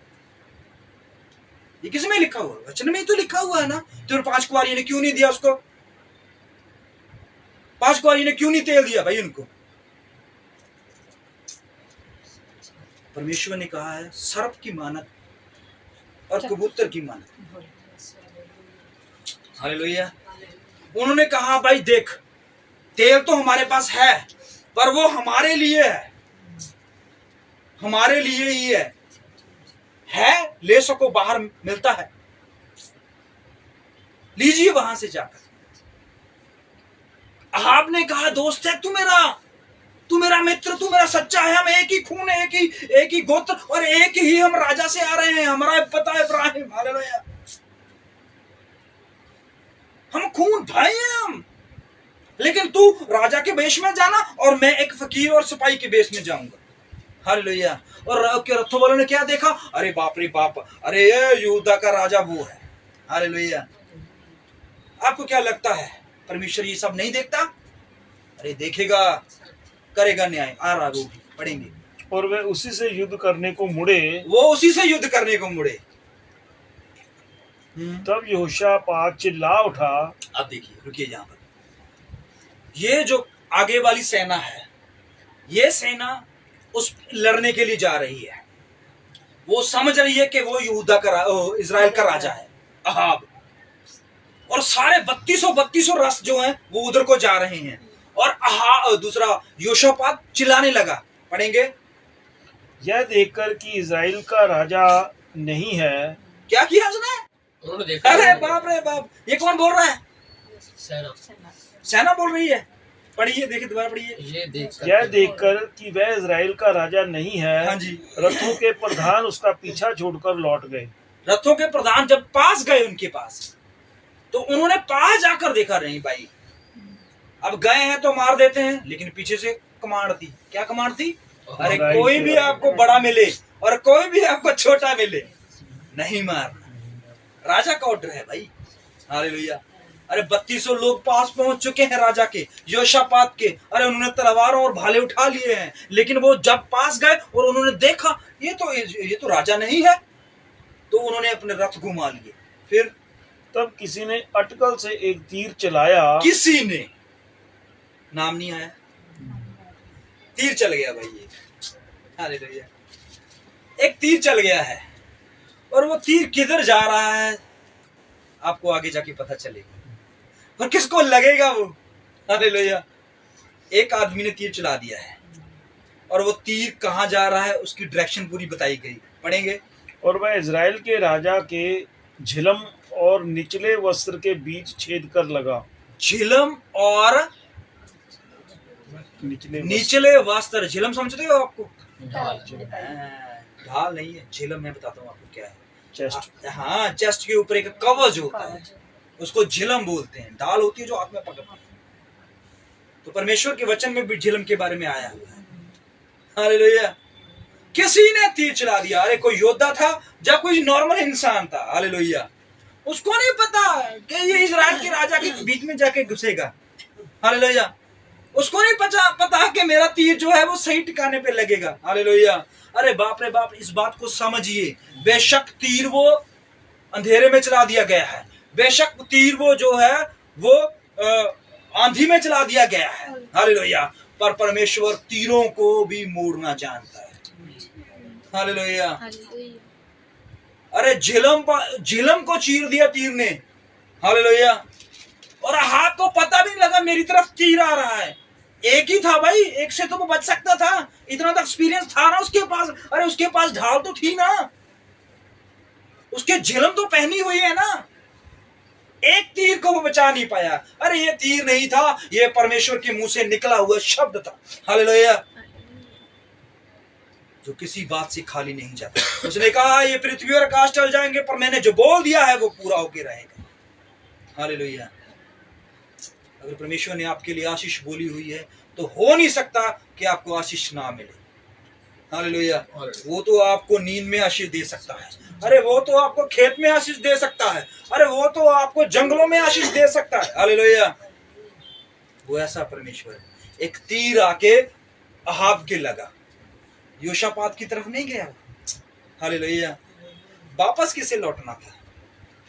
ये किस में लिखा हुआ? वचन में ही तो लिखा हुआ है ना। तो 5 कुंवारियों ने क्यों नहीं दिया उसको? 5 कुंवारियों ने क्यों नहीं तेल दिया भाई उनको? परमेश्वर ने कहा है सर्प की मानत और कबूतर की मानत। हालेलुया। उन्होंने कहा भाई देख, तेल तो हमारे पास है, पर वो हमारे लिए है, हमारे लिए ही है, ले सको, बाहर मिलता है, लीजिए वहां से जाकर। आपने कहा दोस्त है तू मेरा मित्र, तू मेरा सच्चा है, हम एक ही खून, एक ही गोत्र और एक ही हम राजा से आ रहे हैं, हमारा पता है इब्राहिम। हालेलुया। हम खून भाई हैं हम, लेकिन तू राजा के वेश में जाना और मैं एक फकीर और सिपाही के वेश में जाऊंगा। हालेलुया। और रथों वालों ने क्या देखा? अरे बाप रे बाप, अरे यहूदा का राजा वो है। हालेलुया। आपको क्या लगता है परमेश्वर ये सब नहीं देखता? अरे देखेगा, करेगा न्याय। आ रहा वो पढ़ेंगे। और वे उसी से युद्ध करने को मुड़े, वो उसी से युद्ध करने को मुड़े। तब यहोशापात चिल्ला उठा। अब देखिए, रुकिए यहां पर, ये जो आगे वाली सेना है, ये सेना उस लड़ने के लिए जा रही है। वो समझ रही है कि वो यहूदा का इजराइल का राजा है अहाब, और सारे 3200 रथ जो हैं वो उधर को जा रहे हैं। और दूसरा यहोशापात चिल्लाने लगा। पढ़ेंगे। यह देखकर कि इजराइल का राजा नहीं है। क्या किया उसने? उन्होंने देखा। अरे बाप रे बाप, ये कौन बोल रहा है? सेना बोल रही है। पढ़िए, देखिए दोबारा पढ़िए। यह देखकर कि वह इजराइल का राजा नहीं है, हाँ जी। रथों के प्रधान उसका पीछा छोड़कर लौट गए। रथों के प्रधान जब पास गए उनके पास, तो उन्होंने पास जाकर देखा, नहीं भाई अब गए हैं तो मार देते हैं, लेकिन पीछे से कमांड थी। क्या कमांड थी? अरे कोई भी आपको बड़ा मिले और कोई भी आपको छोटा मिले, नहीं मारना। राजा का ऑर्डर है भाई। हालेलुया। अरे 3200 लोग पास पहुंच चुके हैं राजा के, यहोशापात के। अरे उन्होंने तलवारों और भाले उठा लिए हैं, लेकिन वो जब पास गए और उन्होंने देखा ये तो राजा नहीं है, तो उन्होंने अपने रथ घुमा लिए। फिर तब किसी ने अटकल से एक तीर चलाया। किसी ने, नाम नहीं आया, तीर चल गया भाई। ये हालेलुया, एक तीर चल गया है। और वो तीर किधर जा रहा है आपको आगे जाके पता चलेगा, और किसको लगेगा वो। हालेलुया। एक आदमी ने तीर चला दिया है, और वो तीर कहां जा रहा है उसकी डायरेक्शन पूरी बताई गई। पढ़ेंगे। और वह इजराइल के राजा के झिलम और निचले वस्त्र के बीच छेद कर लगा। झिलम और निचले वस्त्र। झिलम समझते हो आपको? ढाल नहीं है, झिलम है, बताता हूँ आपको क्या है। चेस्ट। हाँ, चेस्ट के ऊपर एक कवच होता है, उसको झिलम बोलते हैं। ढाल होती है जो हाथ में पकड़ती है। तो परमेश्वर के वचन में भी झिलम के बारे में आया हुआ है। हालेलुया। किसी ने तीर चला दिया। अरे कोई योद्धा था या कोई नॉर्मल इंसान था? हालेलुया। उसको नहीं पता कि ये इजराइल के राजा के बीच में जाके घुसेगा। हालेलुया। उसको नहीं पता कि मेरा तीर जो है वो सही ठिकाने पे लगेगा। हालेलुया। अरे बाप रे बाप, इस बात को समझिए। बेशक तीर वो अंधेरे में चला दिया गया है, बेशक तीर वो जो है वो आंधी में चला दिया गया है। हालेलुया। पर परमेश्वर तीरों को भी मोड़ना जानता है। हालेलुया। अरे झिलम को चीर दिया तीर ने, हालेलुया। और अहाब को पता भी नहीं लगा मेरी तरफ तीर आ रहा है। एक ही था भाई, एक से तो वो बच सकता था, इतना तो एक्सपीरियंस था ना उसके पास। अरे उसके पास ढाल तो थी ना, उसके झिलम तो पहनी हुई है ना। एक तीर को वो बचा नहीं पाया। अरे ये तीर नहीं था, ये परमेश्वर के मुंह से निकला हुआ शब्द था, हालेलुया, जो किसी बात से खाली नहीं जाता। उसने कहा ये पृथ्वी और आकाश चल जाएंगे, पर मैंने जो बोल दिया है वो पूरा होके रहेगा, हालेलुया। अगर परमेश्वर ने आपके लिए आशीष बोली हुई है तो हो नहीं सकता कि आपको आशीष ना मिले, हालेलुया। वो तो आपको नींद में आशीष दे सकता है, अरे वो तो आपको खेत में आशीष दे सकता है, अरे वो तो आपको जंगलों में आशीष दे सकता है, हालेलुया। वो ऐसा परमेश्वर है। एक तीर आके अहाब के लगा, योशापात की तरफ नहीं गया, हालेलुया। वापस किसे लौटना था?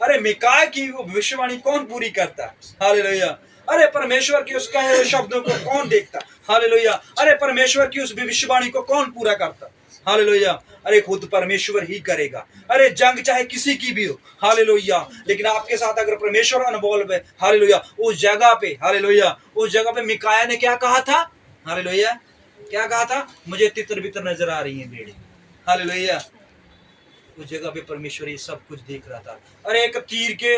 अरे मिकाया की वो भविष्यवाणी कौन पूरी करता? हालेलुया। अरे परमेश्वर की उस कहे हुए शब्दों को कौन देखता? हालेलुया। अरे परमेश्वर की उस भविष्यवाणी को कौन पूरा करता? हालेलुया। अरे खुद परमेश्वर ही करेगा। अरे जंग चाहे किसी की भी हो, हालेलुया, लेकिन आपके साथ अगर परमेश्वर अनबोल्व है, हालेलुया, उस जगह पे, हालेलुया, उस जगह पे मिकाया ने क्या कहा था? हालेलुया, क्या कहा था? मुझे तितर बितर नजर आ रही है भेड़ें, हालेलुया। उस जगह पे परमेश्वर ये सब कुछ देख रहा था। अरे एक तीर के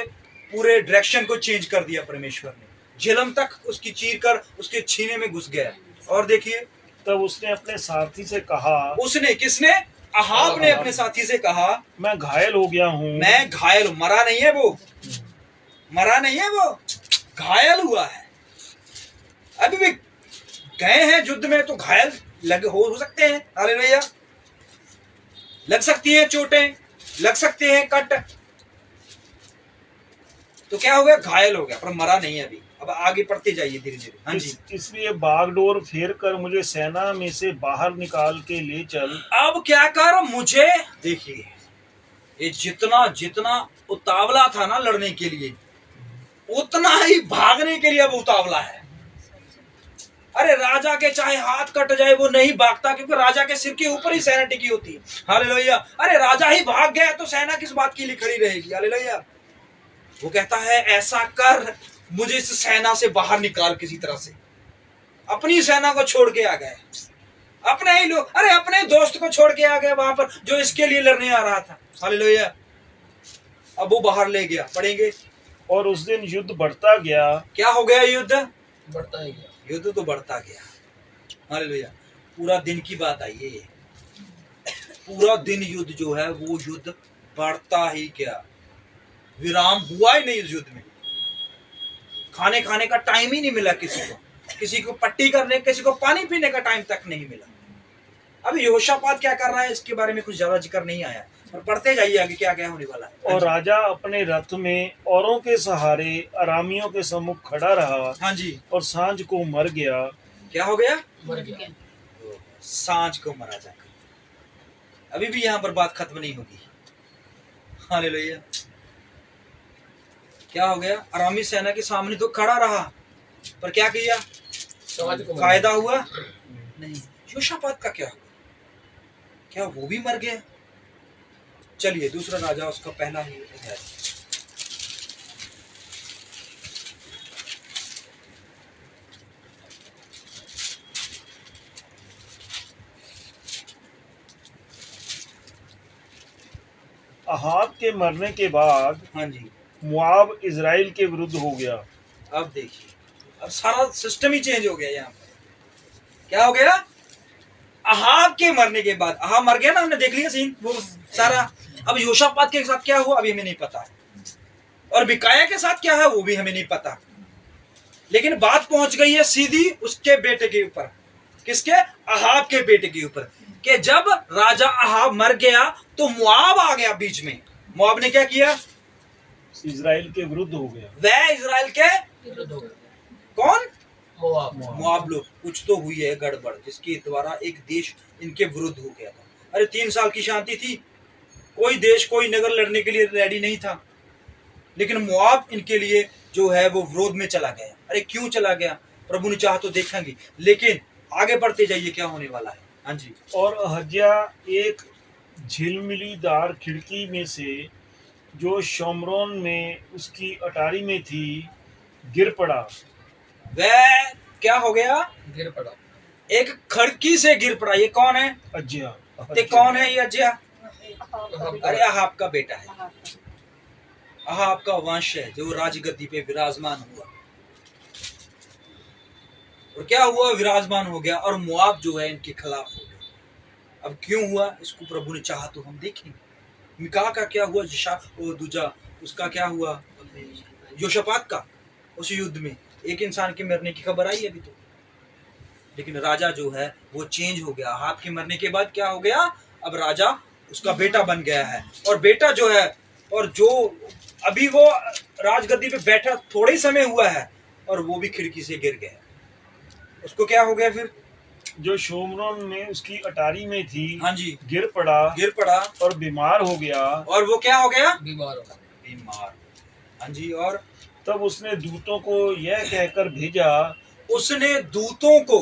पूरे डायरेक्शन को चेंज कर दिया परमेश्वर ने, झिलम तक उसकी चीर कर उसके छीने में घुस गया। और देखिए तब उसने अपने साथी से कहा, उसने, किसने? अहाब ने अपने साथी से कहा, मैं घायल हो गया हूँ। मैं घायल हूं। मरा नहीं है वो, मरा नहीं है वो, घायल हुआ है। अभी भी गए हैं युद्ध में तो घायल लग हो सकते हैं, हालेलुया, लग सकती है चोटें, लग सकते हैं कट। तो क्या हो गया? घायल हो गया, पर मरा नहीं है अभी। अब आगे बढ़ते जाइए धीरे धीरे। हाँ जी। इसलिए बागडोर फेर कर मुझे सेना में से बाहर निकाल के ले चल। अब क्या कर? मुझे देखिए, ये जितना जितना उतावला था ना लड़ने के लिए, उतना ही भागने के लिए अब उतावला है। अरे राजा के चाहे हाथ कट जाए वो नहीं भागता, क्योंकि राजा के सिर के ऊपर ही सेना टिकी होती है, हालेलुया। अरे राजा ही भाग गया तो सेना किस बात के लिए खड़ी रहेगी, हालेलुया। वो कहता है ऐसा कर, मुझे इस सेना से बाहर निकाल किसी तरह से। अपनी सेना को छोड़ के आ गए, अपने ही लोग, अरे अपने दोस्त को छोड़ के आ गए वहां पर जो इसके लिए लड़ने आ रहा था, हालेलुया। अब वो बाहर ले गया, पढ़ेंगे। और उस दिन युद्ध बढ़ता गया। क्या हो गया? युद्ध बढ़ता ही गया, युद्ध तो बढ़ता गया, हालेलुया। पूरा दिन की बात आई है, पूरा दिन युद्ध जो है वो युद्ध बढ़ता ही गया, विराम हुआ ही नहीं इस युद्ध में। खाने खाने का टाइम ही नहीं मिला किसी को पट्टी करने, किसी को पानी पीने का टाइम तक नहीं मिला। अभी यहोशापात क्या कर रहा है इसके बारे में कुछ ज्यादा जिक्र नहीं आया, और पढ़ते जाइए आगे क्या क्या होने वाला है। और राजा अपने रथ में औरों के सहारे अरामियों के सम्मुख खड़ा रहा। हाँ जी। और सांझ को मर गया। क्या हो गया? मर गया। सांझ को मरा जाकर। अभी भी यहाँ पर बात खत्म नहीं होगी, हालेलुया। क्या हो गया? अरामी सेना के सामने तो खड़ा रहा, पर क्या किया? फायदा हुआ नहीं। योशापात का क्या हुआ? क्या वो भी मर गया? चलिए दूसरा राजा, उसका पहला ही अध्याय। अहाब के मरने के बाद हाँ जी, मुआब इजराइल के विरुद्ध हो गया। अब देखिए, अब सारा सिस्टम ही चेंज हो गया। यहाँ पर क्या हो गया? अहाब के मरने के बाद, अहाब मर गया ना, हमने देख लिया सीन वो सारा। अब योशापात के साथ क्या हुआ अभी हमें नहीं पता, और मिकाया के साथ क्या है वो भी हमें नहीं पता। लेकिन बात पहुंच गई है सीधी उसके बेटे के ऊपर। किसके? अहाब के बेटे के ऊपर। कि जब राजा अहाब मर गया तो मुआब आ गया बीच में। मुआब ने क्या किया? इजराइल के विरुद्ध हो गया। वह इजराइल के विरुद्ध हो गया। कौन? मोआब लोग। कुछ तो हुई है गड़बड़, जिसके द्वारा एक देश इनके विरुद्ध हो गया था। अरे 3 साल की शांति थी, कोई देश कोई नगर लड़ने के लिए रेडी नहीं था, लेकिन मुआब इनके लिए जो है वो विरोध में चला गया। अरे क्यों चला गया? प्रभु ने चाहा तो देखेंगे, लेकिन आगे बढ़ते जाइए क्या होने वाला है। हाँ जी। और अहज्या एक झिलमिलीदार खिड़की में से जो शोमरोन में उसकी अटारी में थी गिर पड़ा। वह क्या हो गया? गिर पड़ा। एक खिड़की से गिर पड़ा। ये कौन है? अज्जिया। ये कौन है? ये अज्जिया? अहाब अरे अहाब का बेटा है, अहाब का वंश है जो राजगद्दी पे विराजमान हुआ। और क्या हुआ? विराजमान हो गया और मुआब जो है इनके खिलाफ हो गया। अब क्यों हुआ इसको प्रभु ने चाहा तो हम देखेंगे। मिका का क्या हुआ? वो दूजा उसका क्या हुआ? योशापात का उस युद्ध में एक इंसान के मरने की खबर आई अभी तो, लेकिन राजा जो है वो चेंज हो गया। अहाब के मरने के बाद क्या हो गया? अब राजा उसका बेटा बन गया है। और बेटा जो है, और जो अभी वो राजगद्दी पे बैठा थोड़े ही समय हुआ है और वो भी खिड़की से गिर गया। उसको क्या हो गया फिर? जो शोमरोन में उसकी अटारी में थी, हाँ जी, गिर पड़ा और बीमार हो गया। और वो क्या हो गया? बीमार हो गया। बीमार। हाँ जी। और तब उसने दूतों को यह कहकर भेजा, उसने दूतों को,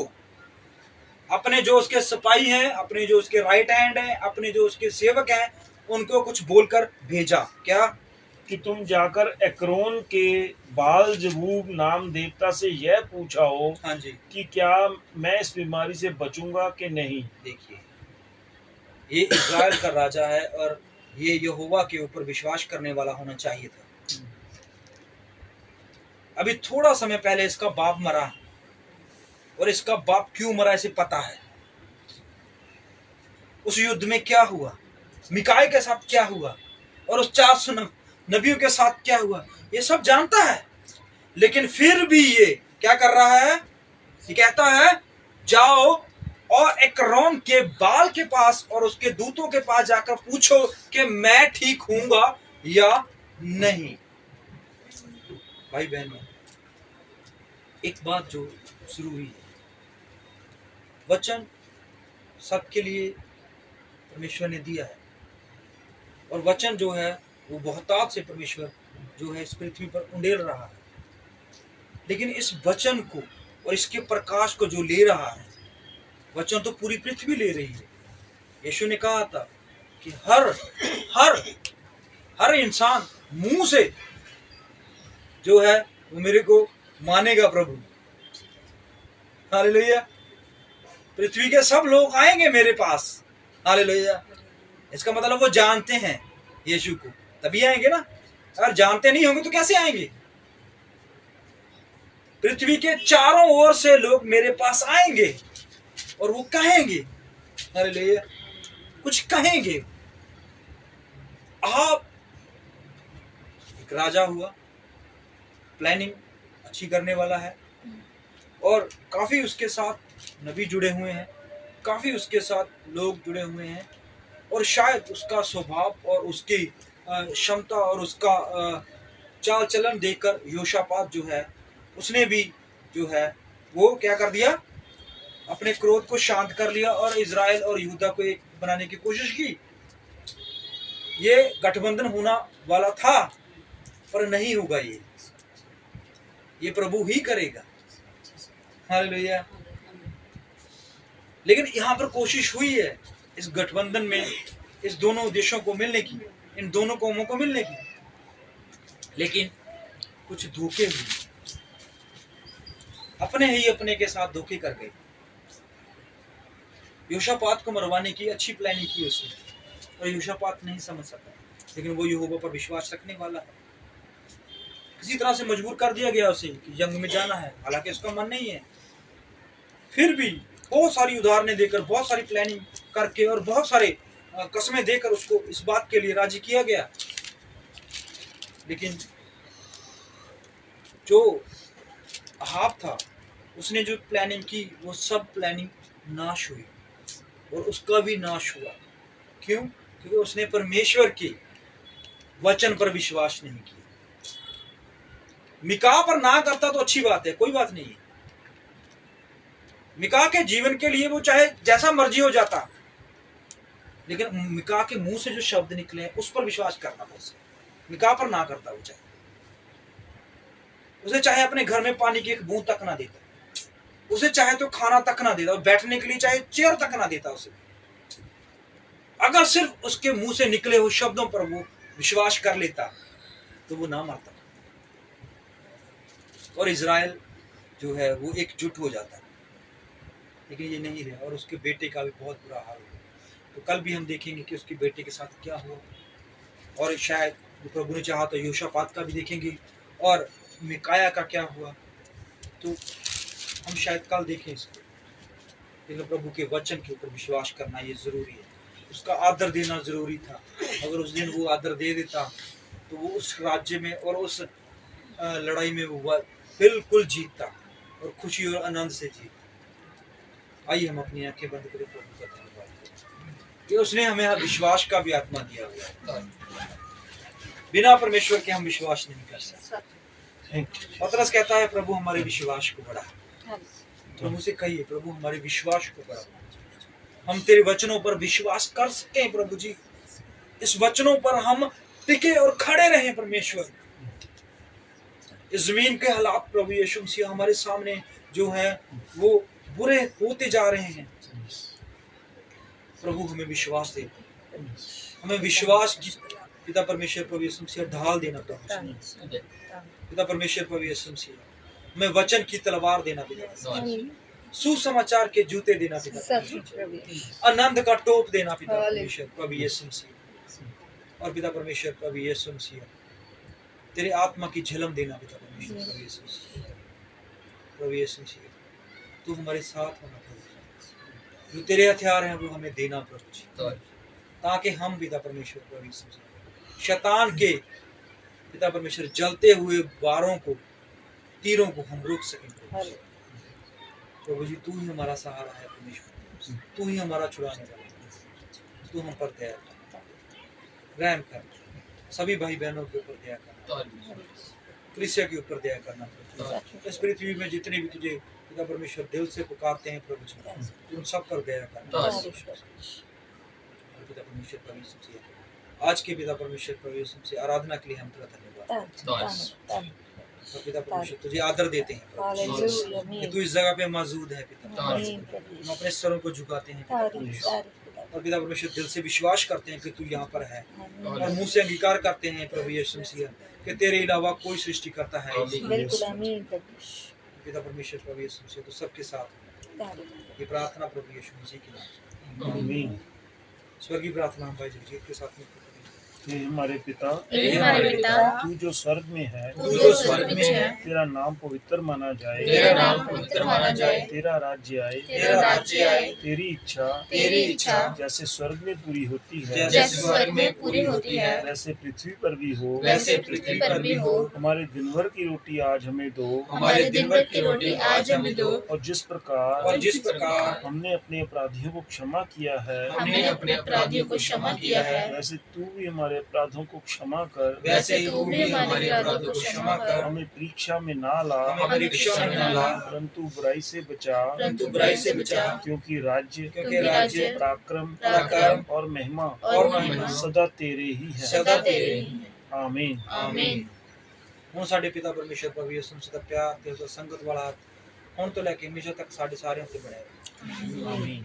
अपने जो उसके सिपाही हैं, अपने जो उसके राइट हैंड हैं, अपने जो उसके सेवक हैं, उनको कुछ बोलकर भेजा। क्या? कि तुम जाकर एक्रोन के बाल जबूब नाम देवता से यह पूछाओ, हाँ जी, कि क्या मैं इस बीमारी से बचूंगा कि नहीं। देखिए, ये इज़राइल का राजा है और ये यहोवा के ऊपर विश्वास करने वाला होना चाहिए था। अभी थोड़ा समय पहले इसका बाप मरा, और इसका बाप क्यों मरा इसे पता है। उस युद्ध में क्या हुआ, मिकाई के साथ क्या हुआ, और उस 400 नबियों के साथ क्या हुआ, ये सब जानता है। लेकिन फिर भी ये क्या कर रहा है? ये कहता है जाओ और एक्रोन के बाल के पास और उसके दूतों के पास जाकर पूछो कि मैं ठीक हूंगा या नहीं। भाई बहनों, एक बात जो शुरू हुई, वचन सबके लिए परमेश्वर ने दिया है, और वचन जो है वो बहुतायत से परमेश्वर जो है इस पृथ्वी पर उंडेल रहा है। लेकिन इस वचन को और इसके प्रकाश को जो ले रहा है, वचन तो पूरी पृथ्वी ले रही है। यीशु ने कहा था कि हर हर हर इंसान मुंह से जो है वो मेरे को मानेगा प्रभु। हालेलुया। पृथ्वी के सब लोग आएंगे मेरे पास। हालेलुया। इसका मतलब वो जानते हैं यीशु को, तभी आएंगे ना। अगर जानते नहीं होंगे तो कैसे आएंगे? पृथ्वी के चारों ओर से लोग मेरे पास आएंगे और वो कहेंगे, हालेलुया, कुछ कहेंगे। आप एक राजा हुआ, प्लानिंग अच्छी करने वाला है, और काफी उसके साथ नबी जुड़े हुए हैं, काफी उसके साथ लोग जुड़े हुए हैं, और शायद उसका स्वभाव और उसकी क्षमता और उसका चाल चलन देखकर योशापात जो है उसने भी जो है वो क्या कर दिया? अपने क्रोध को शांत कर लिया और इजराइल और यहूदा को एक बनाने की कोशिश की। ये गठबंधन होना वाला था, पर नहीं होगा। ये प्रभु ही करेगा। हालेलुया। लेकिन यहाँ पर कोशिश हुई है इस गठबंधन में इस दोनों देशों को मिलने की, इन दोनों कौमों को मिलने की, लेकिन कुछ धोखे हुए, अपने ही अपने के साथ धोखे कर गए। योशापात को मरवाने की अच्छी प्लानिंग की उसने, और योशापात नहीं समझ सका, लेकिन वो यहोवा पर विश्वास रखने वाला है। किसी तरह से मजबूर कर दिया गया उसे कि जंग में जाना है, हालांकि उसका मन नहीं है। फिर भी बहुत सारी उदाहरणें देकर, बहुत सारी प्लानिंग करके और बहुत सारे कसमें देकर उसको इस बात के लिए राजी किया गया। लेकिन जो अहाब था उसने जो प्लानिंग की वो सब प्लानिंग नाश हुई, और उसका भी नाश हुआ। क्यों? क्योंकि उसने परमेश्वर के वचन पर विश्वास नहीं किया। मिका पर ना करता तो अच्छी बात है, कोई बात नहीं है। मिका के जीवन के लिए वो चाहे जैसा मर्जी हो जाता, लेकिन मिका के मुंह से जो शब्द निकले हैं उस पर विश्वास करना था उसे। मिका पर ना करता वो, चाहे उसे चाहे अपने घर में पानी की एक बूंद तक ना देता, उसे चाहे तो खाना तक ना देता, बैठने के लिए चाहे चेयर तक ना देता उसे, अगर सिर्फ उसके मुंह से निकले हुए शब्दों पर वो विश्वास कर लेता तो वो ना मरता, और इजराइल जो है वो एकजुट हो जाता। लेकिन ये नहीं रहा, और उसके बेटे का भी बहुत बुरा हाल हुआ। तो कल भी हम देखेंगे कि उसके बेटे के साथ क्या हुआ, और शायद प्रभु ने चाहा तो योशापात का भी देखेंगे, और मिकाया का क्या हुआ, तो हम शायद कल देखें इसको। लेकिन प्रभु के वचन के ऊपर विश्वास करना ये जरूरी है, उसका आदर देना जरूरी था। अगर उस दिन वो आदर दे देता तो वो उस राज्य में और उस लड़ाई में वो बिल्कुल जीतता, और खुशी और आनंद से जीतता। आइए हम अपनी आंखें बंद करें, प्रभु का धन्यवाद करें कि उसने हमें विश्वास का भी आत्मा दिया हुआ है। बिना परमेश्वर के हम विश्वास नहीं कर सकते। पतरस कहता है प्रभु हमारे विश्वास को बढ़ा। प्रभु से कहिए प्रभु हमारे विश्वास को बढ़ा, हम तेरे वचनों पर विश्वास कर सकें प्रभु जी, इस वचनों पर हम टिके और खड़े रहें परमेश्वर। इस जमीन के हालात प्रभु यीशु मसीह हमारे सामने जो है वो बुरे होते जा रहे हैं, प्रभु हमें विश्वास दे, हमें विश्वास पिता परमेश्वर प्रभु यीशु मसीह ढाल देना प्रभु, पिता परमेश्वर प्रभु यीशु मसीह हमें वचन की तलवार देना पिता, सुसमाचार के जूते देना पिता, आनंद का टोप देना पिता परमेश्वर प्रभु यीशु मसीह, और पिता परमेश्वर प्रभु यीशु मसीह तेरे आत्मा की झलम देना पिता परमेश्वर प्रभु यीशु मसीह, प्रभु यीशु मसीह तू हमारे साथ होना प्रभु, जो तेरे हथियार हैं वो हमें देना प्रभु जी, ताकि हम पिता परमेश्वर प्रभु यीशु मसीह शैतान के पिता परमेश्वर जलते हुए वारों को, तीरों को हम रोक सकें प्रभु जी। तू ही हमारा सहारा है परमेश्वर, तू ही हमारा छुड़ाने वाला, तू हम पर दया कर, रहम कर, सभी भाई बहनों के ऊपर दया करना, कलीसिया के ऊपर दया करना। इस पृथ्वी में जितने भी तुझे पिता परमेश्वर दिल से पुकारते हैं प्रभु जी, उन सब पर दया करना पिता परमेश्वर प्रभु यीशु मसीह। आज के पिता परमेश्वर प्रभु यीशु मसीह आराधना के लिए हम तेरा धन्यवाद, और पिता परमेश्वर तुझे आदर देते हैं कि तू इस जगह पे मौजूद है पिता। हम अपने सरों को झुकाते हैं और पिता परमेश्वर दिल से विश्वास करते हैं कि तू यहाँ पर है, और मुंह से अंगीकार करते हैं प्रभु यीशु मसीह कि तेरे अलावा कोई सृष्टि करता है पिता परमेश्वर प्रभु यीशु मसीह। तो सबके साथ ये प्रार्थना प्रभु यीशु मसीह के नाम, स्वर्गीय प्रार्थना भाई जगजीत के साथ में। हे हमारे पिता तू जो स्वर्ग में है, तेरा नाम पवित्र माना जाए, तेरा राज्य आए, तेरी इच्छा जैसे स्वर्ग में पूरी होती है वैसे पृथ्वी पर भी हो। हमारे दिन भर की रोटी आज हमें दो, और जिस प्रकार हमने अपने अपराधियों को क्षमा किया है, वैसे तू भी हमारे अपराधों को क्षमा कर, हमें परीक्षा में ना ला, परंतु बुराई से बचा, क्योंकि राज्य पराक्रम और महिमा सदा तेरे ही है। आमीन। ਹੁਣ ਸਾਡੇ ਪਿਤਾ ਪਰਮੇਸ਼ਰ ਪ੍ਰਭੂ ਯਿਸੂ ਮਸੀਹ ਦਾ ਪਿਆਰ ਤੇ ਉਸ ਸੰਗਤ ਵਾਲਾ ਹੁਣ ਤੋਂ ਲੈ ਕੇ ਹਮੇਸ਼ਾ ਤੱਕ ਸਾਡੇ ਸਾਰਿਆਂ ਤੇ ਬਣਿਆ ਰਹੇ। आमीन।